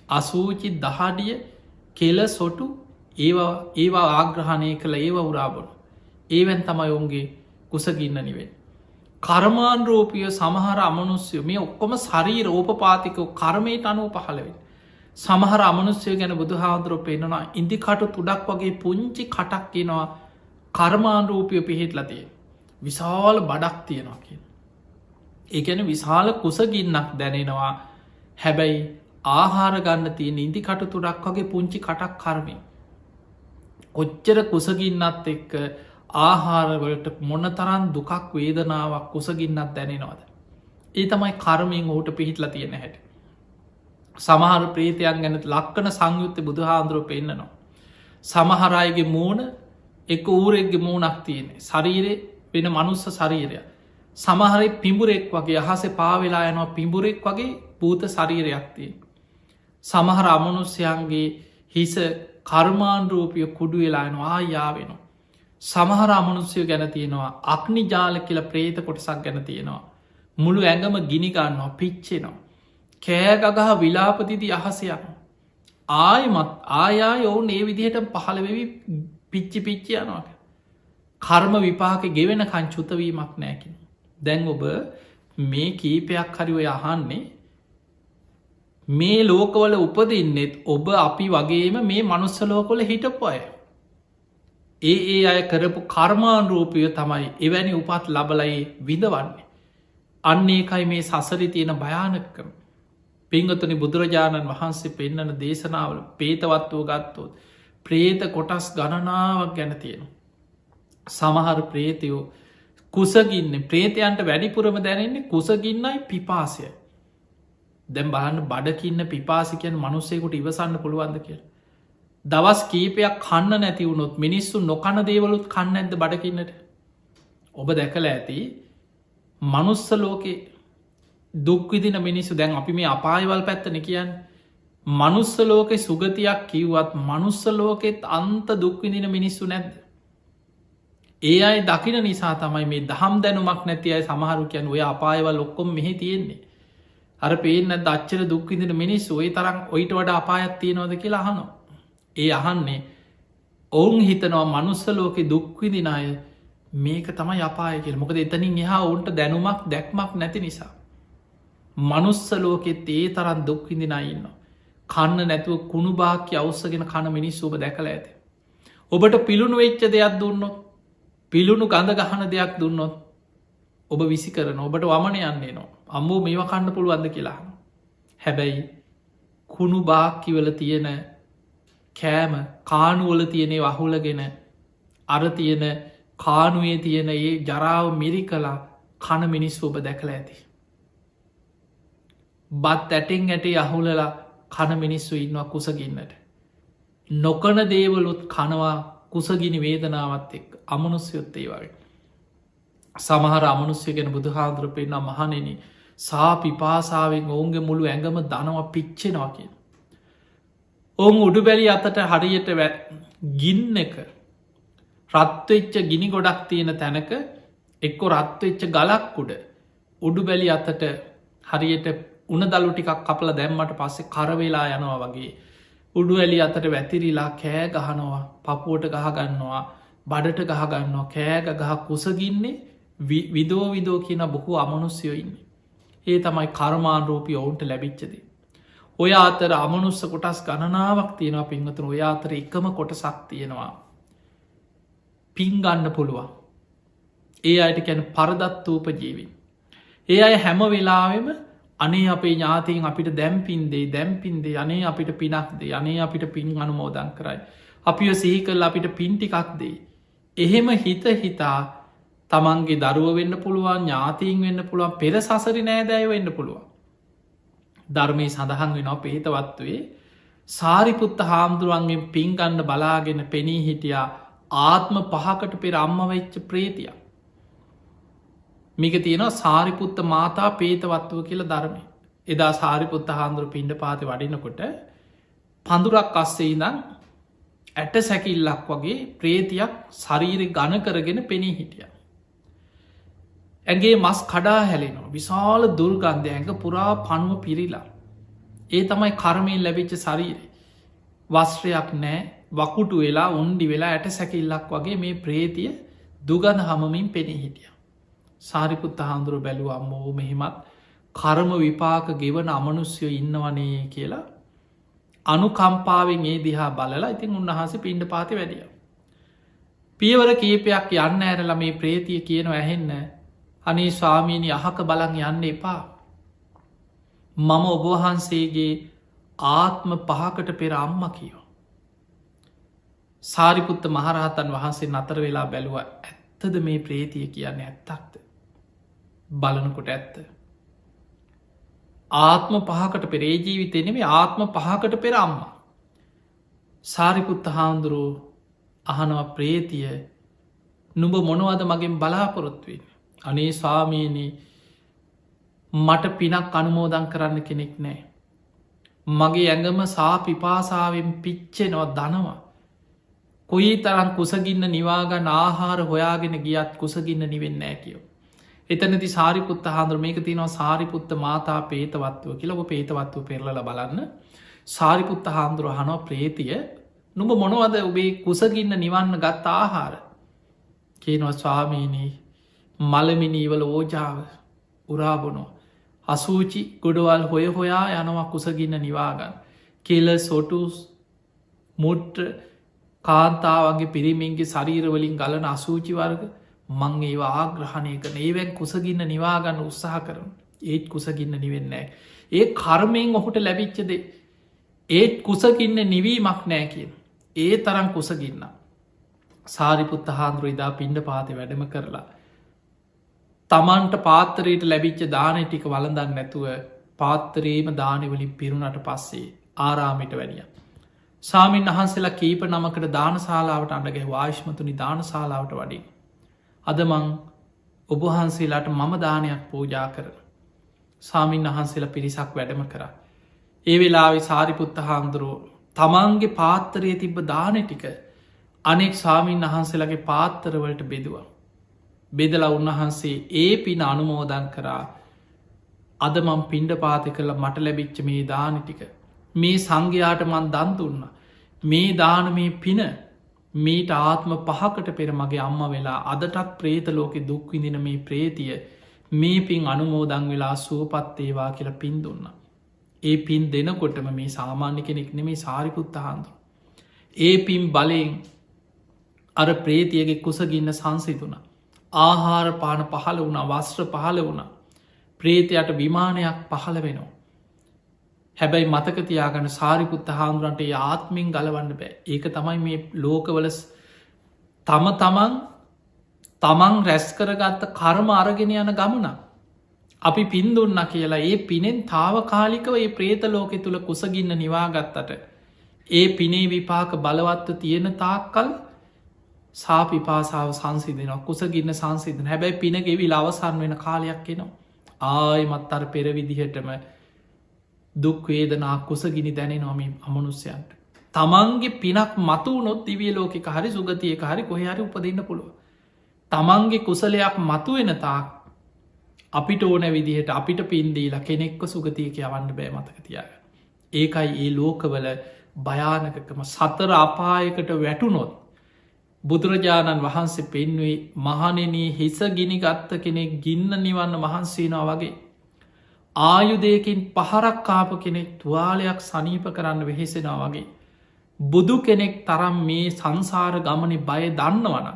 අසූචි, දහඩිය, කෙල සොටු ඒවා ආග්‍රහණය කළ ඒවා උරාබනු. ඒවැන් තමයි ඔවුන්ගේ කුසගින්න නිවෙන්. කර්මාන්රෝපිය සමහර අමනුස්්‍යය මේ ඔක්කොම සරී රෝපපාතිකව කර්මයට අනුව පහළවෙන්. සමහර අමනුස්්‍යය ගැන බුදු හාදුරෝ පෙන්නවා ඉදිකටු තුඩක් වගේ පුංචි කටක් කියනවා කර්මාන්රූපිය පිහිටලතිය. විශාල බඩක් තියෙනවා කිය. ඒගැන විශාල කුසගින්නක් දැනෙනවා. හැබැයි ආහාර ගන්න තියෙන ඉදිකටු තුඩක් වගේ පුංචි කටක් කර්මය. කොච්චර කුසගින්නත් එක්ක ආහාරවලට මොන තරන් දුකක් වේදනාවක් කුසගින්නත් දැනෙනවාද. ඒ තමයි කර්මයෙන් ඔහුට පිහිටල තියෙන හැට. සමහර ප්‍රේතයන් ගැනත් ලක්කන සංයුත්ත බුදුහාන්දුරුව පෙන්න්නනවා. සමහරයගේ මූුණ එක ඌරෙක්ගේ මූුණක් තියෙන ශරීරය වෙන මනුස්ස ශරීරය. සමහරි පිඹුරෙක් වගේ අහස පාවෙලා යනවා පිඹුරෙක් වගේ භූත ශරීරයක් තිය. සමහර අමනුස්්‍යයන්ගේ හිස කර්මාන්රූපිය කුඩු වෙලායනවා ආයාවෙනවා. සමහර අමනුස්්‍යය ගැන තියෙනවා අක්නි ජාල කියල ප්‍රේත කොටසක් ගැන තියෙනවා. මුළු ඇඟම ගිනිගන්නවා පිච්චෙනවා. කෑගගහ විලාපතිදි අහසයන. ආයමත් ආයා ඔවුන් ඒ විදිහට පහළවෙවි පිච්චි පිච්චි යනවාට. කර්ම විපාක ගෙවෙන කංචුතවීමක් නෑකින්. දැන් ඔබ මේ කීපයක් හරිඔය අහන්නේ මේ ලෝකවල උපදින්නෙත් ඔබ අපි වගේම මේ මනුස්සලෝකොල හිටපු අය. ඒ අය කරපු කර්මාන්රූපය තමයි එවැනි උපත් ලබලයි විඳවන්නේ. අන්නේකයි මේ සසරි තියෙන භයානකම. පිංගතුනි බුදුරජාණන් වහන්සේ පෙන්නන දේශනාවල පේතවත්වෝ ගත්තොත් ප්‍රේත කොටස් ගණනාවක් ගැන තියෙනවා. සමහර ප්‍රේතයෝ කුසගින්න ප්‍රේතයන්ට වැඩිපුරම දැනෙන්නේ කුසගින්නයි පිපාසය. දැම් බලන්න බඩකින්න පිපාසිකයන් මනුස්සයකුට ඉවසන්න පුළුවන්ද කියල. දවස් කීපයක් කන්න නැති වුණොත් මිනිස්සු නොකන දේවලුත් කන්න ඇද බඩකින්නට. ඔබ දැකල ඇති මනුස්ස ලෝකේ දුක්විදින මිනිස්සු දැන් අපි මේ අපායවල් පැත්තන කියන්න මනුස්ස ලෝකෙ සුගතියක් කිව්වත් මනුස්ස ලෝකෙත් අන්ත දුක්විදින මිනිස්සු නැද්ද. ඒ අයි දකින නිසා තමයි මේ දහම් දැනුමක් නැති අයි සමහරු කියන් ඔය අපායවල් ඔක්කොම් මෙහි තියෙන්නේ. අර පේන දච්චර දුක්විදින මිනිස් ඔය තරම් ඔයිට වඩ අපායත් තියෙනවද කියලා අහනවා. ඒ අහන්නේ ඔවුන් හිතනවා මනුස්ස ලෝකෙ දුක්විදින අය මේක තමයි අපාය කියල මොකද එතනින් එහා ඔවුන්ට දැනුමක් දැක්මක් නැති නිසා. මනුස්ස ලෝකෙත් ඒ තරන් දුක්විදින ඉන්න. කන්න නැතුව කුණු භාක්‍ය අවස්සගෙන කන මිනිස් ඔබ දැකළ ඇත. ඔබට පිළුණු වෙච්ච දෙයක් දුන්නොත් පිළුණු ගඳ ගහන දෙයක් දුන්නොත් ඔබ විසි කරන ඔබට වමන යන්නේ නවා අම්බෝ මේවා කන්න පුළුවන්ද කියලා. හැබැයි කුණු භාක්කිවල තියෙන කෑම කානුවල තියනෙ වහුලගෙන අර තියෙන කානුවේ තියෙන ඒ ජරාව මිරි කලා කන මිනිස් ඔබ දැකළ ඇති. බත් ඇටිං ඇට අහුලලා කන මිනිස්සු ඉන්නවා කුසගින්නට. නොකන දේවලුත් කනවා කුසගිනි වේදනාවත් එක් අමනුස්්‍යයොත්තේ වගේ. සමහර අමනුස්්‍ය ගැන බුදුහාදුර පෙන්න්න මහනෙන සා පිපාසාාවෙන් ඔවුන්ගේ මුළු ඇඟම දනවා පිච්චෙනවා කිය. ඔවුන් උඩු බැලි අතට හරියට ගින්න එක රත්වෙච්ච ගිනි ගොඩක් තියෙන තැනක එක්කො රත්වෙච්ච ගලක් උඩ උඩු බැලි අතට හරියට උන දලු ටිකක් කපල දැම්මට පස්සේ කරවෙලා යනවා වගේ උඩු ඇලි අතට වැතිරිලා කෑ ගහනවා පපුුවට ගහගන්නවා බඩට ගහගන්නවා කෑග ගහ කුසගින්නේ විදෝ විදෝ කියන බොහු අමනුස්්‍යයෝ ඉන්න. ඒ තමයි කර්මාන්රූපී ඔවුන්ට ලැබිච්චදේ. ඔය අතර අමනුස්ස කොටස් ගණනාවක් තියෙනවා පින්වතුන ඔය අතර එකම කොටසක් තියෙනවා. පින්ගන්න පුළුවන්. ඒ අයට කැන පරදත්වූප ජීවින්. ඒ අය හැම වෙලාවෙම අනේ අපේ ඥාතීන් අපිට දැම්පින්දේ දැම්පින්දේ අනේ අපිට පිනක්දේ අනේ අපිට පින් අනුමෝදන් කරයි. අපිය සිහිකල් අපිට පින්ටිකක් දේ. එහෙම හිත හිතා තමන්ගේ දරුව වෙන්න පුළුවන් ඥාතීන් වෙන්න පුළුවන් පෙර සසරි නෑදෑය වෙන්න පුළුවන්. ධර්මය සඳහන් වෙනවා පේතවත්වේ සාරිපුත්ත හාමුදුරුවන්ගෙන් පින්ගන්න බලාගෙන පෙනී හිටියා ආත්ම 5කට පෙර අම්ම වෙච්ච ප්‍රේතිය. මේක තියෙනවා සාරිපුත්ත මාතා පේතවත්ව කියල ධර්මය. එදා සාරිපුත්ත හාමුදුරු පිණ්ඩ පාති වඩිනකොට පඳුරක් අස්සේ ඉඳන් ඇට සැකිල්ලක් වගේ ප්‍රේතියක් ශරීරෙ ගණ කරගෙන පෙනී හිටිය. ඇගේ මස් කඩා හැලෙනවා විශාල දුර්ගන්ධය ඇඟ පුරා පණුව පිරිලා. ඒ තමයි කර්මයෙන් ලැබිච්ච ශරීරය. වස්ත්‍රයක් නෑ වකුටු වෙලා උන්ඩි වෙලා ඇට සැකිල්ලක් වගේ මේ ප්‍රේතිය දුගඳ හමමින් පෙනී හිටිය. සාරිපුත්ත හාමුදුරුව බැලුව අම්මෝ මෙහෙමත් කර්ම විපාක ගෙවන අමනුස්යෝ ඉන්නවනේ කියලා අනුකම්පාවෙන් ඒ දිහා බලලා ඉතින් උන්වහස පිණ්ඩ පාති වැඩිය. පියවර කීපයක් යන්න ඇරලා මේ ප්‍රේතිය කියන ඇහෙන්න අනේ ස්වාමීණි අහක බලන් යන්න එපා. මම ඔබවහන්සේගේ ආත්ම 5කට පෙර අම්ම කියෝ. සාරිපුත්ත මහරහතන් වහන්සේ නතර වෙලා බැලුව ඇත්තද මේ ප්‍රේතිය කියන්නේ ඇත්තක්ද. බලනකොට ඇත්ත. ආත්ම 5කට පෙරේ ජීවිතෙනෙම ආත්ම 5කට පෙර අම්මා. සාරිපුත්ත හාමුදුරුවෝ අහනව ප්‍රේතිය නුඹ මොනවද මගෙන් බලාපොරොත්වෙන්. අනේ ස්වාමීනී මට පිනක් අනුමෝදන් කරන්න කෙනෙක් නෑ. මගේ ඇඟම සා පිපාසාවෙන් පිච්චෙනවා දනවා. කොයි තරන් කුසගින්න නිවාගන්න ආහාර හොයාගෙන ගියත් කුසගින්න නිවෙන්නෑ කියෝ. එතනති සාරිපුත්ත හාන්දුර මේක තිනවා සාරිපුත්ත මාතා පේතවත්ව කියලව පේතවත්ව පෙරලල බලන්න සාරිපුත්ත හාන්දුරුව හනෝ ප්‍රේතිය නුඹ මොනවද ඔබේ කුසගින්න නිවන්න ගත් ආහාර කියනවා ස්වාමීනී මළමිනීවල ඕජාව උරාබොනෝ අසූචි ගොඩවල් හොය හොයා යනවා කුසගින්න නිවාගන්න කෙල සොටුස් මුට්ට කාන්තාවගේ පිරිමින්ගේ ශරීරවලින් ගලන අසූචි වර්ග මං ඒවා ආග්‍රහණය කන ඒවැන් කුසගින්න නිවාගන්න උත්සාහ කරන ඒත් කුසගින්න නිවෙන්නෑ. ඒ කර්මයෙන් ඔහුට ලැබිච්චදේ ඒත් කුසගින්න නිවීමක් නෑ කියෙන්. ඒ තරම් කුසගින්න. සාරිපුත්ත හාන්දුරු ඉදා පිණ්ඩ පාති වැඩම කරලා. තමන්ට පාත්තරයට ලැබිච්ච දානය ටික වලඳන්න නැතුව පාත්තරේම දානවලින් පිරුණට පස්සේ ආරාමිට වැඩිය. සාමීන් වහන්සේලා කීප නමකට දානශාලාවට අඩගේ වාශ්මතුනි දානශාලාවට වඩින්. අද මං ඔබහන්සේලාට මම දානයක් පූජා කරන. සාමීන් වහන්සේලා පිරිසක් වැඩම කර. ඒ වෙලාවෙ සාරිපුත්ත හාමුදුරුවෝ තමන්ගේ පාත්තරයේ තිබ්බ දාන ටික අනෙක් සාමීන් වහන්සේලගේ පාත්තරවලට බෙදුව. බෙදලා උන්වහන්සේ ඒ පින අනුමෝදන් කරා අද මං පිණ්ඩ පාති කරලා මට ලැබිච්ච මේ දාන ටික මේ සංඝයාට මන් දන් දුන්න මේ දාන මේ පින මීට ආත්ම 5කට පෙර මගේ අම්ම වෙලා අදටත් ප්‍රේත ලෝකෙ දුක්විදින මේ ප්‍රේතිය මේ පින් අනුමෝදං වෙලා සුවපත්තේවා කියලා පින් දුන්න. ඒ පින් දෙනකොටම මේ සාමාන්‍ය කෙනෙක් නෙමේ සාරිපුත්ත හාමුදුරුවෝ. ඒ පින් බලයෙන් අර ප්‍රේතියගේ කුසගින්න සංසිතුන. ආහාර පාන පහළ වුණ වස්ත්‍ර පහළ වුණ ප්‍රේතයට විමානයක් පහළ වෙනවා. හැබැයි මතකතියාගන්න සාරිපුත්ත හාමුදුරන්ට ආත්මින් ගලවන්න බෑ. ඒක තමයි මේ ලෝකවල තමන් රැස් කරගත්ත කර්ම අරගෙන යන ගමන. අපි පින්දුන්න කියලා ඒ පිනෙන් තාවකාලිකව ඒ ප්‍රේත ලෝකෙ තුළ කුසගින්න නිවාගත්තට ඒ පිනේ විපාක බලවත්ව තියෙන තාක්කල් සාපිපාසාව සංසිදන කුසගින්න සංසිදන හැබැයි පිනගෙවිල් අවසන් වෙන කාලයක් එනවා. ආයමත් අර පෙරවිදිහටම දුක්වේදනා කුසගිනි දැනෙනවාම අමනුස්්‍යයන්ට. තමන්ගේ පිනක් මතු නොත් දිවිය ලෝකෙ හරි සුගතියක හරි කොහරි උපදින්න පුළුව. තමන්ගේ කුසලයක් මතුවෙන තාක් අපිට ඕන විදිහට අපිට පින්දීලා කෙනෙක්ව සුගතියක යවන්න බෑ මතකතියාග. ඒකයි ඒ ලෝකවල භයානකකම සතර අපායකට වැටුනොත් බුදුරජාණන් වහන්සේ පෙන්වේ මහනෙනී හිස ගිනිගත්ත කෙනෙක් ගින්න නිවන්න වහන්සේනවා වගේ. ආයුදයකින් පහරක් කාප කෙනෙක් තුවාලයක් සනීප කරන්න වෙහෙසෙනවා වගේ. බුදු කෙනෙක් තරම් මේ සංසාර ගමනි බය දන්නවන.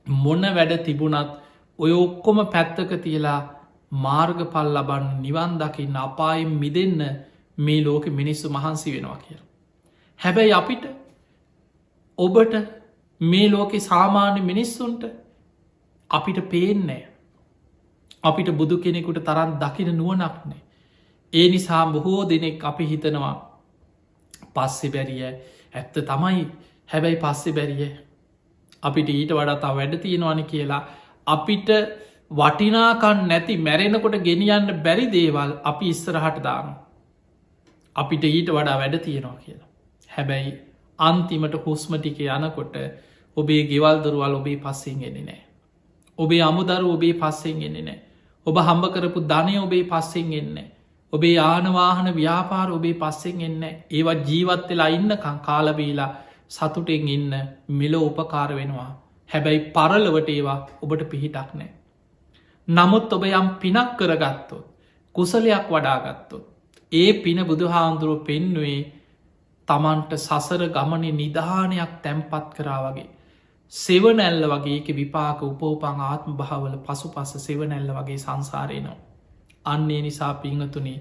මොන වැඩ තිබුණත් ඔය ඔක්කොම පැත්තක තියලා මාර්ගපල් ලබන් නිවන් දකින්න අපායෙන් මිදන්න මේ ලෝක මිනිස්සු මහන්සි වෙනවා කියල. හැබැයි අපිට ඔබට මේ ලෝකෙ සාමාන්‍ය මිනිස්සුන්ට අපිට පේන්නේ අපිට බුදු කෙනෙකුට තරන් දකින නුවනක්නේ. ඒ නිසා බොහෝ දෙනෙක් අපි හිතනවා පස්සෙ බැරිය ඇත්ත තමයි හැබැයි පස්සෙ බැරිය අපිට ඊට වඩාතා වැඩ තියෙනවාන කියලා අපිට වටිනාකන් නැති මැරෙනකොට ගෙනියන්න බැරි දේවල් අපි ඉස්සරහට දාන අපිට ඊට වඩා වැඩ තියෙනවා කියලා. හැබැයි අන්තිමට හුස්මටික යනකොට ඔබේ ගෙවල් දරුවල් ඔබේ පස්සෙන් එන්නේ නෑ. ඔබේ අමුදරු ඔබේ පස්සෙන් එන්නේ නෑ. ඔබ හම්බ කරපු ධනය ඔබේ පස්සෙන් එන්න. ඔබේ ආනවාහන ව්‍යාපාර ඔබේ පස්සෙන් එන්න. ඒවා ජීවත් වෙලා ඉන්නකං කාලබීලා සතුටෙන් ඉන්න මිල උපකාර වෙනවා. හැබැයි පරලවට ඒවා ඔබට පිහිටක් නෑ. නමුත් ඔබ යම් පිනක් කරගත්තොත් කුසලයක් වඩාගත්තොත් ඒ පින බුදුහාන්දුරුව පෙන්නුවේ තමන්ට සසර ගමන නිධානයක් තැම්පත් කරා වගේ. සෙවනැල්ල වගේ එක විපාක උපෝපං ආත්ම භාවල පසු පස සෙවනැල්ල වගේ සංසාරයනවා. අන්නේ නිසා පිංහතුනේ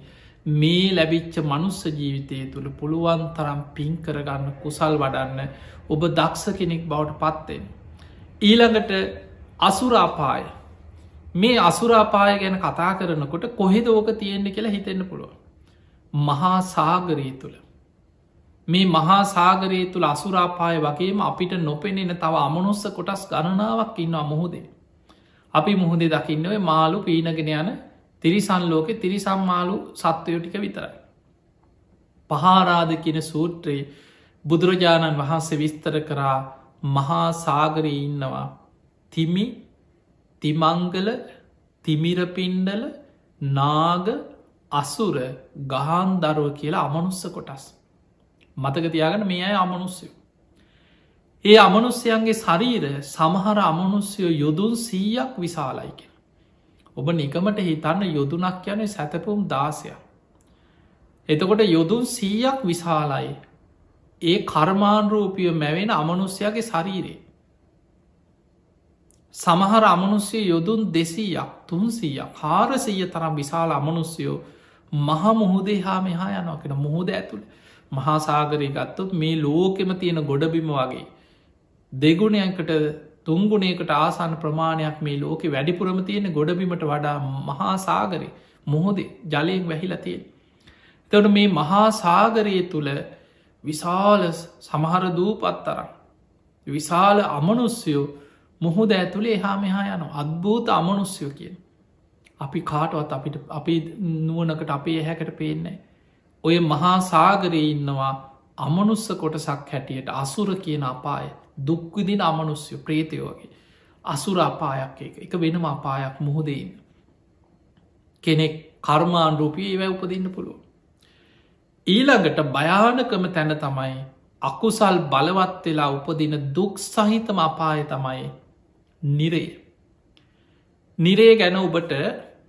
මේ ලැබිච්ච මනුස්ස ජීවිතය තුළ පුළුවන් තරම් පින් කරගන්න කුසල් වඩන්න ඔබ දක්ෂ කෙනෙක් බවට පත්වෙන්. ඊළඟට අසුරාපාය මේ අසුරාපාය ගැන කතා කරනකොට කොහෙද ඕක තියෙන්නේ කියලා හිතෙන්න පුළුව. මහා සාගරී තුළ මේ මහා සාගරයේ තුළ අසුරාපාය වගේම අපිට නොපෙනෙන තව අමනුස්ස කොටස් ගණනාවක් ඉන්නවා මුහුදේ. අපි මුහුදේ දකින්නව මාලු පීනගෙන යන තිරිසන් ලෝකෙ තිරිසම් මාලු සත්වයෝ ටික විතරයි. පහාරාධ කියන සූත්‍රයේ බුදුරජාණන් වහන්සේ විස්තර කරා මහා සාගරයේ ඉන්නවා තිමි තිමංගල තිමිරපින්ඩල නාග අසුර ගහන්දරුව කියලා අමනුස්ස කොටස්. මතක තියාගන මේ අය අමනුස්්‍යයෝ. ඒ අමනුස්්‍යයන්ගේ ශරීර සමහර අමනුස්්‍යයෝ යොදුන් 100ක් විශාලයික. ඔබ නිකමට හිතන්න යොදුනක් යන සැතපුම් 16. එතකොට යොදුන් 100ක් විශාලයි ඒ කර්මාණරූපිය මැවෙන අමනුස්්‍යයාගේ ශරීරේ. සමහර අමනුස්්‍යය යොදුන් 200ක් 300ක් 400 තරම් විශාල අමනුස්්‍යයෝ මහ මුහුදේ හා මෙහා යනකෙන මුහුද ඇතුළ මහාසාගරය ගත්තොත් මේ ලෝකෙම තියෙන ගොඩබිම වගේ දෙගුණයකට තුංගුණයකට ආසාන ප්‍රමාණයක් මේ ලෝකෙ වැඩිපුරම තියෙන ගොඩබිමට වඩා මහාසාගරය මුහොදේ ජලයෙන් වැහිලතියෙන්. තවට මේ මහාසාගරය තුළ විශාල සමහර දූපත් තරම් විශාල අමනුස්්‍යයෝ මුහුද ඇතුළේ එහා මෙහා යන අත්භූත අමනුස්්‍යයෝ කියෙන්. අපි කාටවත් අපිට අපි නුවනකට අපේ හැකට පේන්නේ. ඔය මහා සාගරයේ ඉන්නවා අමනුස්ස කොටසක් හැටියට අසුර කියන අපාය දුක්විදින අමනුස්්‍ය ප්‍රේතයෝගේ අසුර අපායක් එක වෙනම අපායක් මුහුදෙන්න. කෙනෙක් කර්මාන් රූපී ඒවැ උපදින්න පුළුව. ඊළඟට භයානකම තැන තමයි අකුසල් බලවත් වෙලා උපදින දුක් සහිතම අපාය තමයි නිරේ. නිරේ ගැන ඔබට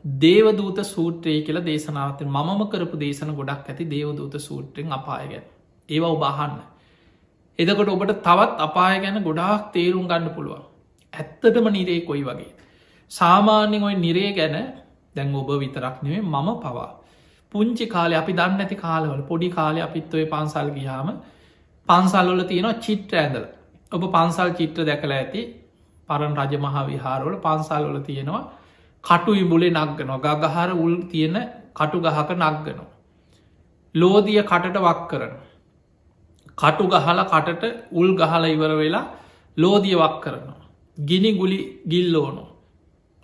දේවදූත සූත්‍රයේ කියලා දේශනාවත මම කරපු දේශන ගොඩක් ඇති දේවදූත සූත්‍රයෙන් අපාය ගැන ඒවා ඔබහන්න. එදකොට ඔබට තවත් අපාය ගැන ගොඩාක් තේරුම් ගන්න පුළුවන්. ඇත්තටම නිරේ කොයි වගේ. සාමාන්‍යෙන් ඔය නිරේ ගැන දැන් ඔබ විතරක් නෙවේ මම පවා. පුංචි කාලය අපි දන්න ඇති කාලවල පොඩි කාලය අපිත්වය පන්සල් ගියාම පන්සල්වල තියෙනවා චිත්‍ර ඇඳල. ඔබ පන්සල් චිත්‍ර දැකලා ඇති පරණ රජ මහා විහාරවල පන්සල්වල තියෙනවා කටු ඉඹුලේ නක්ගනවා ගගහර උල් තියෙන කටු ගහක නක්ගනවා. ලෝදිය කටට වක් කරන. කටු ගහල කටට උල් ගහල ඉවර වෙලා ලෝදිය වක් කරනවා. ගිනි ගුලි ගිල්ලෝනු.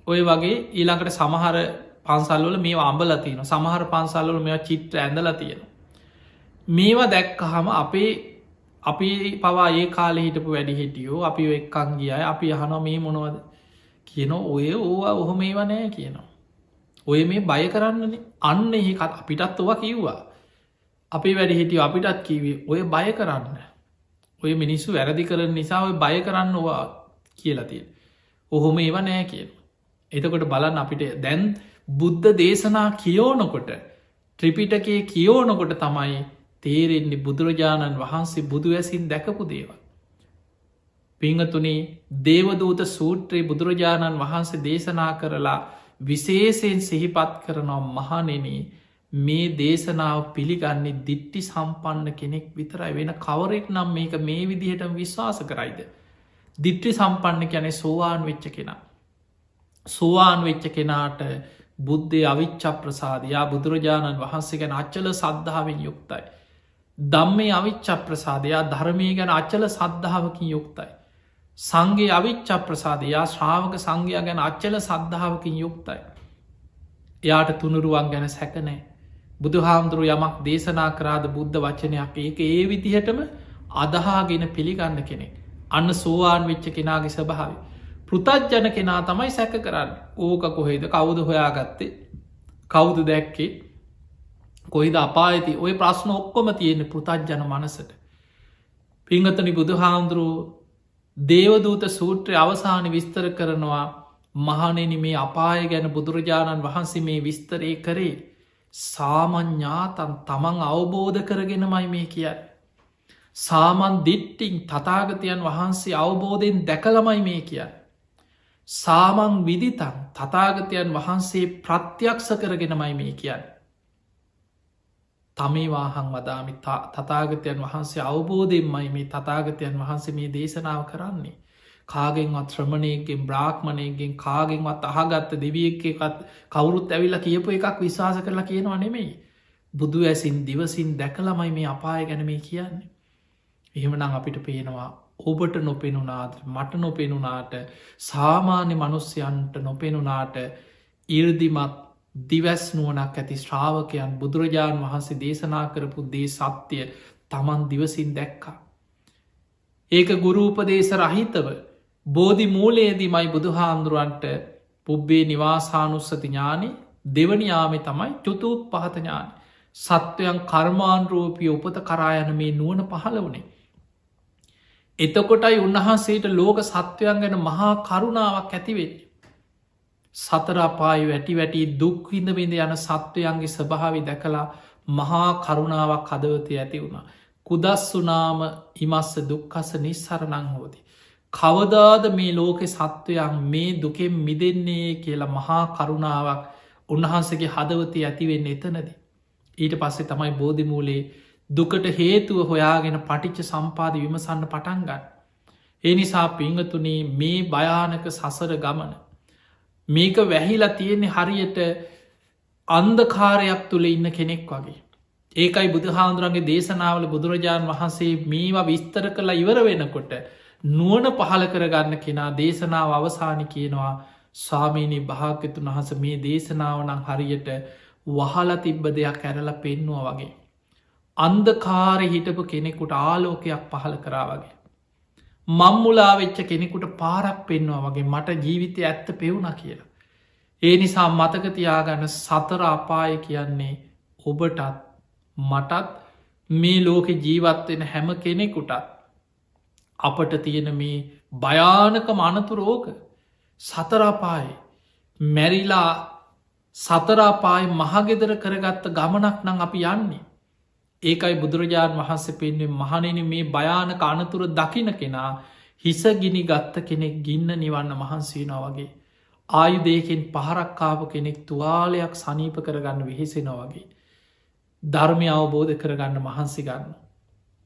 ඔය වගේ ඊළඟට සමහර පන්සල්වල මේ අම්බල තියෙන සමහර පන්සල්වල මෙ චිත්‍ර ඇඳල තියෙන. මේවා දැක්කහම අපි පවා ඒ කාලෙ හිටපු වැඩි හිටියෝ අපි එක්කං ගිය අපි අහනො මේ මොනවද කියන ඔය ඕවා ඔහොම ඒවා නෑ කියනවා. ඔය මේ බය කරන්නන අන්න එහෙකත් අපිටත් ඔවා කිව්වා. අපි වැඩි හිටිය අපිටත් කිවේ ඔය බය කරන්න. ඔය මිනිස්සු වැරදි කරන නිසා ඔය බය කරන්න ඕවා කියලතිය. ඔහොම ඒවා නෑ කියන. එතකොට බලන්න අපිට දැන් බුද්ධ දේශනා කියෝනකොට ත්‍රිපිටකේ කියෝනකොට තමයි තේරෙන්නේ බුදුරජාණන් වහන්සේ බුදු ඇසින් දැකපු දේවල්. පිංහතුනේ දේවදූත සූත්‍රයේ බුදුරජාණන් වහන්සේ දේශනා කරලා විශේෂයෙන් සිහිපත් කරනවා මහනෙන මේ දේශනාව පිළිගන්නේ දිට්ටි සම්පන්න කෙනෙක් විතරයි වෙන කවරෙක් නම් මේක මේ විදිහට විශ්වාස කරයිද. දිට්ටි සම්පන්න කැනෙ සෝවාන් වෙච්ච කෙනා. සෝවාන් වෙච්ච කෙනාට බුද්ධය අවිච්ච ප්‍රසාදයා බුදුරජාණන් වහන්සේ ගැන අච්චල සද්ධාවෙන් යුක්තයි. දම්මේ අවිච්ච ප්‍රසාදයා ධර්මය ගැන අච්චල සද්ධාවකින් යුක්තයි. සංගේ අවිච්ච ප්‍රසාදයා ශ්‍රාවක සංඝයා ගැන අච්චල සද්ධාවකින් යුක්තයි. එයාට තුනුරුවන් ගැන සැකනෑ. බුදු හාමුදුරු යමක් දේශනා කරාද බුද්ධ වචනයක් ඒක ඒ විදිහටම අදහාගෙන පිළිගන්න කෙනෙක්. අන්න සෝවාන් වෙච්ච කෙනාගේ ස්වභාවය. පෘතජ්ජන කෙනා තමයි සැක කරන්න. ඕක කොහෙද කවුද හොයා ගත්තේ කවුද දැක්කේ කොයිද අපායති ඔය ප්‍රශ්න ඔක්කොම තියෙන පෘතජ්ජන මනසට. පිංගතනි බුදු හාමුදුරුව දේවදූත සූත්‍රය අවසාන විස්තර කරනවා මහනෙන මේ අපාය ගැන බුදුරජාණන් වහන්සේ මේ විස්තරය කරේ සාමඥාතන් තමන් අවබෝධ කරගෙනමයි මේ කිය. සාමන් දිට්ටිං තතාගතයන් වහන්සේ අවබෝධයෙන් දැකළමයි මේ කිය. සාමං විදිතන් තතාගතයන් වහන්සේ ප්‍රත්‍යක්ෂ කරගෙනමයි මේ කියන්න. තමේවාහං වදාමි තතාගතයන් වහන්සේ අවබෝධයෙන්මයි මේ තතාගතයන් වහන්සේ මේ දේශනාව කරන්නේ. කාගෙන්වත් ශ්‍රමණයගෙන් බ්‍රාහ්මණයගෙන් කාගෙන්වත් අහගත්ත දෙවියක්කත් කවුරුත් ඇවිල්ල කියපු එකක් විශවාස කරලා කියනවා නෙමෙයි. බුදු ඇසින් දිවසින් දැකළමයි මේ අපාය ගැන මේ කියන්නේ. එහෙමනම් අපිට පේනවා ඔබට නොපෙනුනාට මට නොපෙනුනාට සාමාන්‍ය මනුස්්‍යයන්ට නොපෙනුනාට ඉර්දිමත් දිවැස්නුවනක් ඇති ශ්‍රාවකයන් බුදුරජාණන් වහන්සේ දේශනා කරපු දේ සත්‍යය තමන් දිවසින් දැක්කා. ඒක ගුරූපදේශ රහිතව බෝධි මූලයේදී මයි බුදුහාන්දුරුවන්ට පුබ්බේ නිවාසානුස්සති ඥානි දෙවනියාමේ තමයි චුතුූ පහතඥාන සත්වයන් කර්මාන්රෝපිය උපත කරායන මේ නුවන පහළ වනේ. එතකොටයි උන්වහන්සේට ලෝක සත්වයන් ගැන මහා කරුණාවක් ඇතිවෙන්න. සතරපායි වැටි වැටි දුක්විඳවිඳ යන සත්වයන්ගේ ස්වභාවි දැකලා මහා කරුණාවක් හදවතය ඇති වුණ. කුදස්සුනාම ඉමස්ස දුක්කස නිස්සරණං හෝති. කවදාද මේ ලෝකෙ සත්වයන් මේ දුකෙන් මිදෙන්නේ කියලා මහා කරුණාවක් උන්වහන්සගේ හදවතය ඇතිවෙන්න එතනද. ඊට පස්සේ තමයි බෝධිමූලේ දුකට හේතුව හොයාගෙන පටිච්ච සම්පාද විමසන්න පටන්ගන්න. ඒ නිසා පිංහතුනේ මේ භයානක සසර ගමන. මේක වැහිලා තියෙන්නේ හරියට අන්දකාරයක් තුළ ඉන්න කෙනෙක් වගේ. ඒකයි බුදුහාන්දුරන්ගේ දේශනාවල බුදුරජාණන් වහන්සේ මේවා විස්තර කළ ඉවර වෙනකොට නුවන පහල කරගන්න කෙනා දේශනාව අවසානි කියනවා ස්වාමීනී භාග්‍යතුන් වහස මේ දේශනාවනං හරියට වහල තිබ්බ දෙයක් ඇරල පෙන්නවා වගේ. අන්දකාර හිටපු කෙනෙකුට ආලෝකයක් පහල කරා වගේ. මම්මුලා වෙච්ච කෙනෙකුට පාරක් පෙන්වා වගේ මට ජීවිතය ඇත්ත පෙවුණ කියලා. ඒ නිසා මතකතියාගන්න සතර අපාය කියන්නේ ඔබටත් මටත් මේ ලෝකෙ ජීවත්වෙන හැම කෙනෙකුටත් අපට තියෙන මේ භයානක මනතුරෝක සතරාපායි මැරිලා සතරාපායි මහගෙදර කරගත්ත ගමනක් නං අපි යන්නේ. ඒකයි බුදුරජාණන් වහන්සේ පෙන්වෙන් මහනෙන මේ භයානක අනතුර දකින කෙනා හිසගිනි ගත්ත කෙනෙක් ගින්න නිවන්න මහන්සේනවා වගේ. ආයුදයකෙන් පහරක්කාපු කෙනෙක් තුවාලයක් සනීප කරගන්න වෙහෙසෙනවා වගේ. ධර්මය අවබෝධ කරගන්න මහන්සි ගන්න.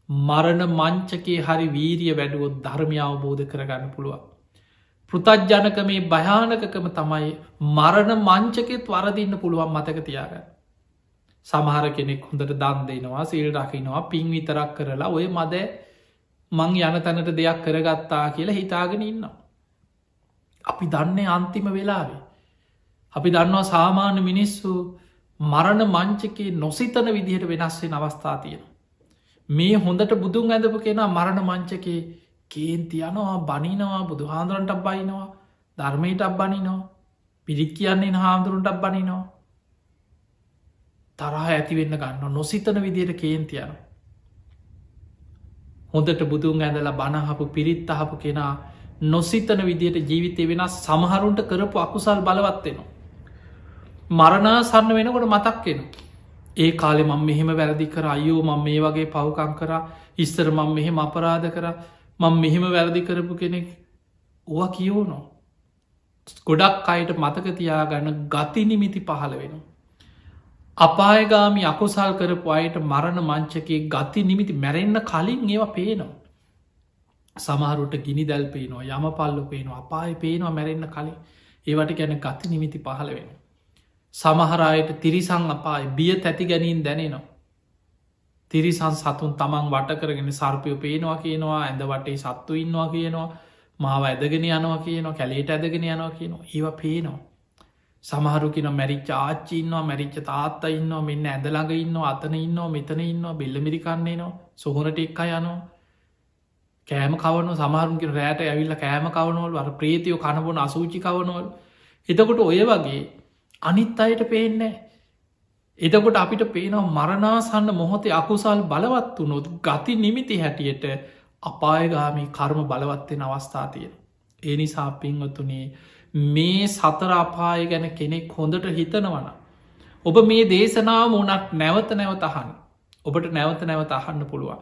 මරණ මංචකේ හරි වීරිය වැඩුවොත් ධර්මය අවබෝධ කරගන්න පුළුවන්. පෘතජ්ජනක මේ භයානකකම තමයි මරණ මංචකෙත් වරදින්න පුළුවන් මතක තියාගන්න. සමහර කෙනෙක් හොඳට දන් දෙනවා සීල් රකිනවා පින් විතරක් කරලා ඔය මද මං යන තැනට දෙයක් කරගත්තා කියලා හිතාගෙන ඉන්නවා. අපි දන්නේ අන්තිම වෙලාවේ. අපි දන්නවා සාමාන්‍ය මිනිස්සු මරණ මංචකේ නොසිතන විදිහට වෙනස්වෙන් අවස්ථා තියෙන. මේ හොඳට බුදුන් ඇඳපු කෙනා මරණ මංචකේ කේන්ති යනවා බනිනවා බුදු හාන්දුරන්ටක් බයිනවා ධර්මයටක් බනිනවා පිරිත් කියන්නේ හාමුදුරුන්ටක් බනිනවා තරහ ඇතිවෙන්න ගන්න නොසිතන විදියට කේන්තියන. හොඳට බුදුන් ඇඳලා බණහපු පිරිත් අහපු කෙනා නොසිතන විදියට ජීවිතය වෙනස් සමහරුන්ට කරපු අකුසල් බලවත්වෙනවා. මරණාසන්න වෙනකොට මතක්කෙන. ඒ කාලෙ මං මෙහෙම වැරදි කර අයෝ මං මේ වගේ පවකං කර ඉස්සර මං මෙහෙම අපරාධ කර මං මෙහෙම වැරදි කරපු කෙනෙක් ඕ කියෝනෝ. ගොඩක් අයට මතකතියාගන්න ගති නිමිති පහළ වෙන. අපායගාමි අකුසල් කරපු අයට මරණ මංචකේ ගති නිමිති මැරෙන්න්න කලින් ඒවා පේනවා. සමහරුට ගිනි දැල් පේනවා යම පල්ලු පේනවා අපාය පේනවා මැරෙන්න්න කලින් ඒවට ගැන ගති නිමිති පහළ වෙන. සමහරයට තිරිසං අපායි බිය තැති ගැනීන් දැනෙනවා. තිරිසන් සතුන් තමන් වට කරගෙන සර්පයෝ පේනවා කියනවා ඇඳ වටේ සත්තු ඉන්නවා කියනවා මාව ඇදගෙන යනවා කියනවා කැලේට ඇදගෙන යනවා කියනවා ඒව පේනවා. සමහරු කියන මැරිච්ච ආච්චි ඉන්නවා මැරිච්ච තාත්ත ඉන්නවා මෙන්න ඇදළඟ ඉන්නවා අතන ඉන්නවා මෙතන ඉන්නවා බෙල්ලමිරිකන්නේ නවා සොහොනට එක්ක යනවා කෑම කවන සමහරුන්ගේ රෑට ඇවිල්ල කෑම කවනවල් වර ප්‍රේතියෝ කණබොන අසූචි කවනවල් එතකොට ඔය වගේ අනිත් අයට පේන්නේ එතකොට අපිට පේනවා මරණාසන්න මොහොතේ අකුසල් බලවත් වනොත් ගති නිමිති හැටියට අපායගාමී කර්ම බලවත්වෙන අවස්ථාතිය. ඒ නිසා පින්වතුනේ මේ සතර අපාය ගැන කෙනෙක් හොඳට හිතනවන. ඔබ මේ දේශනාව උනත් නැවත නැවත අහන්න ඔබට නැවත නැවත අහන්න පුළුවන්.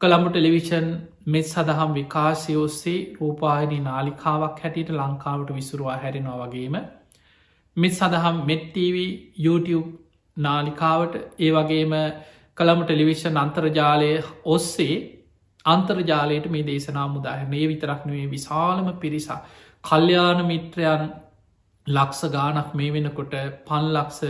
කළම්බ ටෙලිවිෂන් මෙත් සදහම් විකාශය ඔස්සේ රූපායනී නාලිකාවක් හැටියට ලංකාවට විසුරුවා හැරෙනවා වගේම මෙත් සදහම් මෙට්ටව YouTube නාලිකාවට ඒ වගේම කළම ටෙලිවිෂන් අන්තර්ජාලය ඔස්සේ අන්තර්ජාලයට මේ දේශනා මුදාහරණය විතරක්නවේ විශාලම පිරිසා කල්්‍යාන මිත්‍රයන් ලක්ෂ ගානක් මේ වෙනකොට පන්ලක්ෂ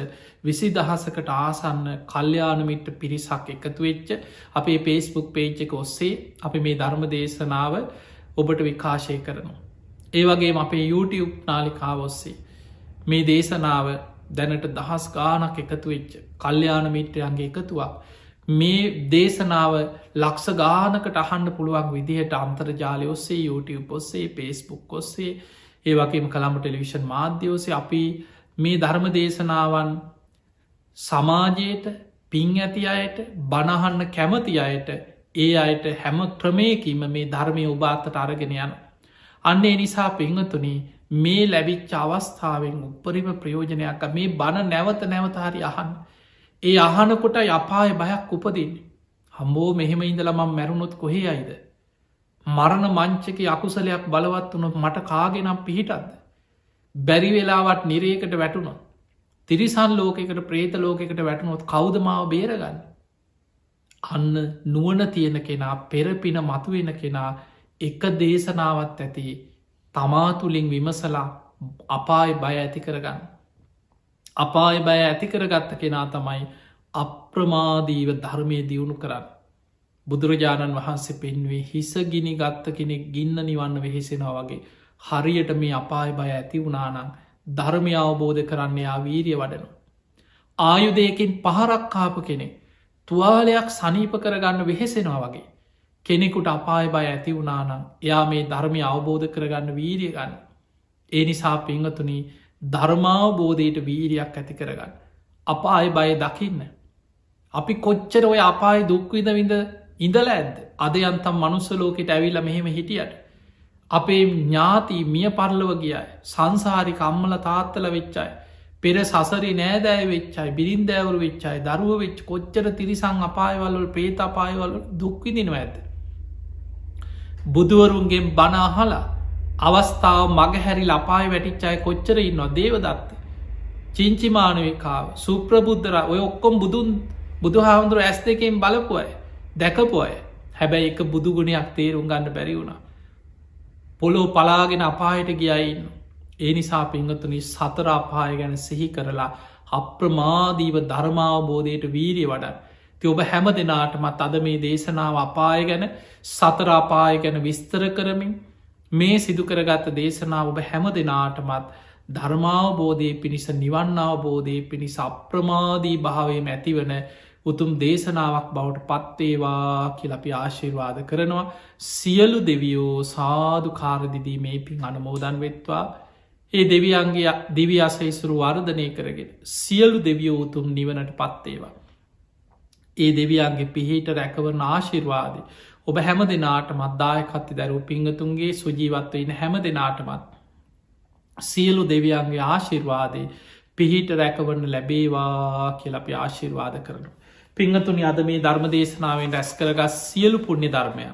20,000කට ආසන්න කල්්‍යාන මිට්‍ර පිරිසක් එකතු වෙච්ච අපේ පේස්බුක් පේජ් එක ඔස්සේ අපි මේ ධර්ම දේශනාව ඔබට විකාශය කරනවා. ඒ වගේ අපේ YouTube නාලිකාව ඔස්සේ මේ දේශනාව දැනට දහස් ගානක් එකතු වෙච්ච කල්්‍යාන මිත්‍රයන්ගේ එකතුවක් මේ දේශනාව ලක්ෂ ගානකට අහන්න පුළුවන් විදිහට අන්තර්ජාලය ඔස්සේ YouTube ඔස්සේ පේස්බුක් ඔස්සේ ඒ වගේම කළම්බ ටෙලිවිෂන් මාධ්‍යෝසේ අපි මේ ධර්ම දේශනාවන් සමාජයට පින් ඇති අයට බණහන්න කැමති අයට ඒ අයට හැම ක්‍රමයකීම මේ ධර්මය ඔබාත්තට අරගෙන යන. අන්නේ නිසා පිංහතුනී මේ ලැබිච්ච අවස්ථාවෙන් උපරිම ප්‍රයෝජනයක් මේ බණ නැවත නැවතහරි අහන් ඒ අහනකොට අපාය බයක් උපදින් හම්බෝ මෙහෙම ඉඳලම මැරුණොත් කොහේ අයිද මරණ මංචක අකුසලයක් බලවත් වනොත් මට කාගෙනම් පිහිටත්ද බැරි වෙලාවට නිරේකට වැටුණොත් තිරිසන් ලෝකෙකට ප්‍රේත ලෝකෙකට වැටුණොත් කෞදමාව බේරගන්න අන්න නුවන තියෙන කෙනා පෙරපින මතුවෙන කෙනා එක දේශනාවත් ඇති තමා තුළින් විමසලා අපාය බය ඇති කරගන්න අපාය බය ඇති කරගත්ත කෙනා තමයි අප්‍රමාදීව ධර්මය දියුණු කරන්න බුදුරජාණන් වහන්සේ පෙන්වේ හිස ගිනි ගත්ත කෙනෙක් ගින්න නිවන්න වෙහෙසෙනවා වගේ හරියට මේ අපාය බය ඇති වුණානං ධර්මය අවබෝධ කරන්නේ ආවීරිය වඩනු. ආයුදයකින් පහරක්කාප කෙනෙ තුවාලයක් සනීප කරගන්න වෙහෙසෙනවා වගේ කෙනෙකුට අපාය බය ඇති වුණානං එයා මේ ධර්මය අවබෝධ කරගන්න වීරිය ගන්න. ඒ නිසා පිංහතුනී ධර්මාවබෝධයට වීරියක් ඇති කරගන්න. අපාය බය දකින්න. අපි කොච්චර ඔය අපාය දුක්විද විඳ ඉඳල ඇද අද යන්තම් මනුස්සලෝකෙට ඇවිල්ල මෙහෙම හිටියට. අපේ ඥාති මිය පරලව ගියයි සංසාරි කම්මල තාත්තල වෙච්චයි. පෙර සසරි නෑදෑ වෙච්චයි බිරින්දෑවරු වෙච්චයි දරුව වෙච් කොච්චර තිරිසං අපායවල්වල් ප්‍රේත අපායවල් දුක්විදිනවා ඇත. බුදුවරුන්ගේ බනාහලා අවස්ථාව මගහැරි ලපාය වැටිච්චාය කොච්චර ඉන්නවා දේවදත්ත චිංචිමානවිකාව සුප්‍රබුද්ධර ඔය ඔක්කොම් බුදු හාමුදුර ඇස් දෙකෙන් බලපු අය දැකපු අය හැබැයි එක බුදුගුණයක් තේරුම් ගන්න බැරි වුණා පොලෝ පලාගෙන අපායට ගියයින්න ඒ නිසා පිංගතුනි සතර අපාය ගැන සිහි කරලා අප්‍රමාදීව ධර්මාවබෝධයට වීරිය වඩන් ති ඔබ හැම දෙනාටමත් අද මේ දේශනාව අපාය ගැන සතර අපාය ගැන විස්තර කරමින් මේ සිදුකරගත්ත දේශනාව ඔබ හැම දෙනාටමත් ධර්මාවබෝධය පිණිස නිවන්නාවබෝධය පිණිස අප්‍රමාදී භාවයම ඇතිවන උතුම් දේශනාවක් බවට පත්වේවා කියලපි ආශිර්වාද කරනවා සියලු දෙවියෝ සාධු කාරදිදී මේ පින් අනමෝදන් වෙත්වා ඒ දෙවියන්ගේ දිවි අසයිසුරු වර්ධනය කරගෙන සියලු දෙවියෝ උතුම් නිවනට පත්වේවා ඒ දෙවියන්ගේ පිහිට රැකවරන ආශිර්වාද ඔබ හැම දෙනාටමත් දායකත්ති දැරු පිංගතුන්ගේ සුජීවත්වයින හැම දෙනාටමත් සියලු දෙවියන්ගේ ආශිර්වාදය පිහිට රැකවරන ලැබේවා කියලපි ආශිර්වාද කරනු. පිංහතුනි අද මේ ධර්ම දේශනාවෙන් රැස් කරගස් සියලු පුුණ්‍ය ධර්මය.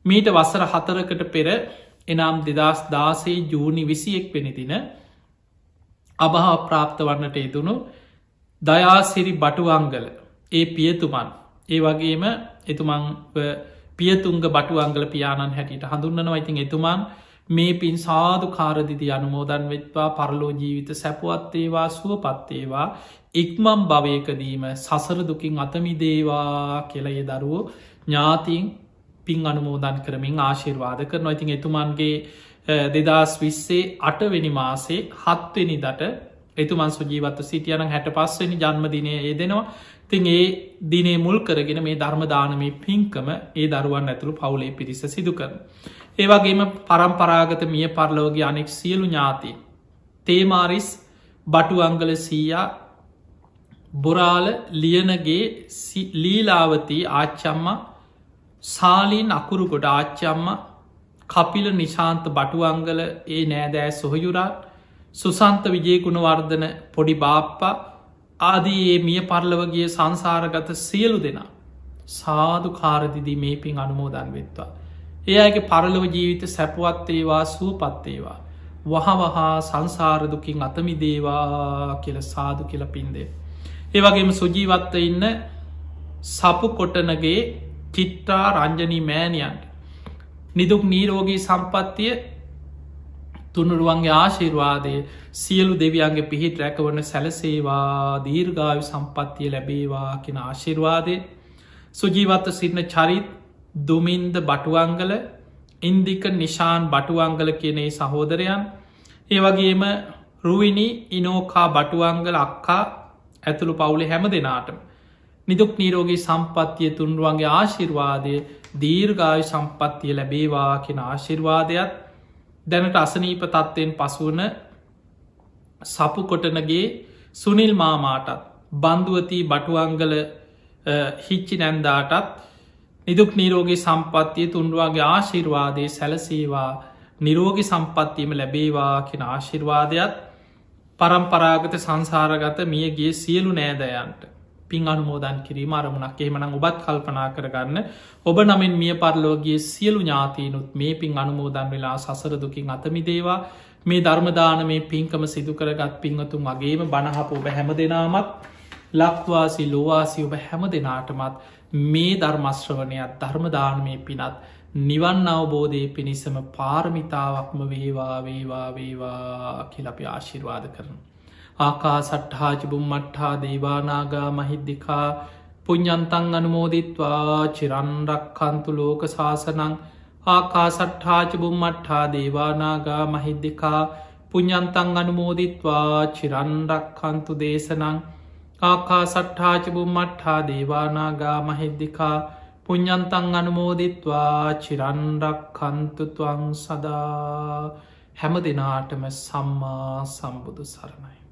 මීට වසර 4කට පෙර එනම් 2016 ජූනි 21 වෙනිදින අභහා ප්‍රාප්ත වන්නට යෙදුණු දයාසිරි බටුවංගල ඒ පියතුමන් ඒ වගේම එතුමන් පියතුංග බටුවංගල පියාණන් හැටියට හඳුන්නනවා. ඉතින් එතුමාන් මේ පින් සාධු කාරදිදි අනුමෝදන් වෙත්වා පරලෝ ජීවිත සැපුවත්තේවා සුවපත්තේවා ඉක්මම් භවයකදීම සසර දුකින් අතමිදේවා කෙලයේ දරුවෝ ඥාතින් පින් අනුමෝදන් කරමින් ආශිර්වාද කරනවා. ඉතින් එතුමන්ගේ 2020 8වෙනි මාසේ 7 වෙනිදට එතුමන් සුජීවත්ව සිටියනම් 65 වෙනි ජන්මදිනය යෙදෙනවා. ඉතින් ඒ දිනේ මුල් කරගෙන මේ ධර්ම දානමේ පින්කම ඒ දරුවන් ඇතුළු පවුලේ පිරිස සිදු කරනවා. ඒ වගේම පරම්පරාගත මිය පරලොවගේ අනෙක් සියලු ඥාති තේමාරිස් බටුවංගල සීයා බොරාල ලියනගේ ලීලාවතී ආච්චම්ම සාලීන් අකුරුකොට ආච්චම්ම කපිල නිශාන්ත බටුවංගල ඒ නෑදෑ සොහයුරා සුසන්ත විජයකුණවර්ධන පොඩි බාප්පා ආදී ඒ මිය පරලවගේ සංසාරගත සියලු දෙනා සාධු කාරදිදී මේ පින් අනුමෝදන් වෙත්වා. ඒ අයගේ පරලොව ජීවිත සැපුවත්තේවා සුවපත්තේවා වහවහා සංසාරදුකින් අතමිදේවා කියල සාධු කියල පින්දේ. ඒ වගේම සුජීවත්ව ඉන්න සපු කොටනගේ චිත්‍රා රංජනී මෑණියන්ට නිදුක් නීරෝගී සම්පත්තිය තුනුරුවන්ගේ ආශිර්වාදය සියලු දෙවියන්ගේ පිහිට රැකවන සැලසේවා දීර්ඝායු සම්පත්තිය ලැබේවා කෙන ආශිර්වාදය සුජීවත්ව සිටින චරිත් දුමින්ද බටුවංගල ඉන්දික නිශාන් බටුවංගල කියනේ සහෝදරයන් ඒ වගේම රුවිනි ඉනෝකා බටුවංගල අක්කා ඇතුළු පවුලේ හැම දෙනාටම නිදුක් නීරෝගී සම්පත්තිය තුන්රුවන්ගේ ආශිර්වාදය දීර්ඝායු සම්පත්තිය ලැබේවා කෙන ආශිර්වාදයක් දැනට අසනීප තත්ත්වයෙන් පසුවන සපු කොටනගේ සුනිල් මාමාටත් බන්දුවතී බටුවංගල හිච්චි නැන්දාටත් නිදුක් නීරෝගී සම්පත්තිය තුන්රුවන්ගේ ආශිර්වාදය සැලසේවා නිරෝගි සම්පත්තියම ලැබේවා කෙන ආශිර්වාදයක් පරම්පරාගත සංසාරගත මියගේ සියලු නෑදයන්ට පින් අනුමෝදන් කිරීම අරමුණක් එහෙමනම් ඔබත් කල්පනා කරගන්න ඔබ නමින් මිය පරලෝගේ සියලු ඥාතීනුත් මේ පින් අනුමෝදන් වෙලා සසර දුකින් අතමිදේවා මේ ධර්මදාන මේ පින්කම සිදු කරගත් පින්වතුන් වගේම බණහප ඔබ හැම දෙනාමත් ලක්වාසි ලෝවාසි ඔබ හැම දෙනාටමත් මේ ධර්මශ්‍රවනයක් ධර්මදානමය පිනත් නිවන් අවබෝධය පිණිසම පාරමිතාවක්ම වේවා වේවා වේවා කියලපි ආශිර්වාද කරන. ආකා සට්හාච බුම්මට්හා දේවානාගා මහිද්දිකා පුඤ්ඤන්තං අනුමෝදිත්වා චිරන්රක්කන්තු ලෝක සාසනං ආකා සට්හාච බුම්මට්හා දේවානාගා මහිද්දිකා පුඤ්ඤන්තං අනුමෝදිත්වා චිරන්රක්කන්තු දේශනං ආකා සට්හාච බුම්මට්හා දේවානාගා මහිද්දිකා පුඤ්ඤන්තං අනුමෝදිත්වා චිරන්රක්කන්තු ත්වං සදා හැම දෙනාටම සම්මා සම්බුදු සරණයි.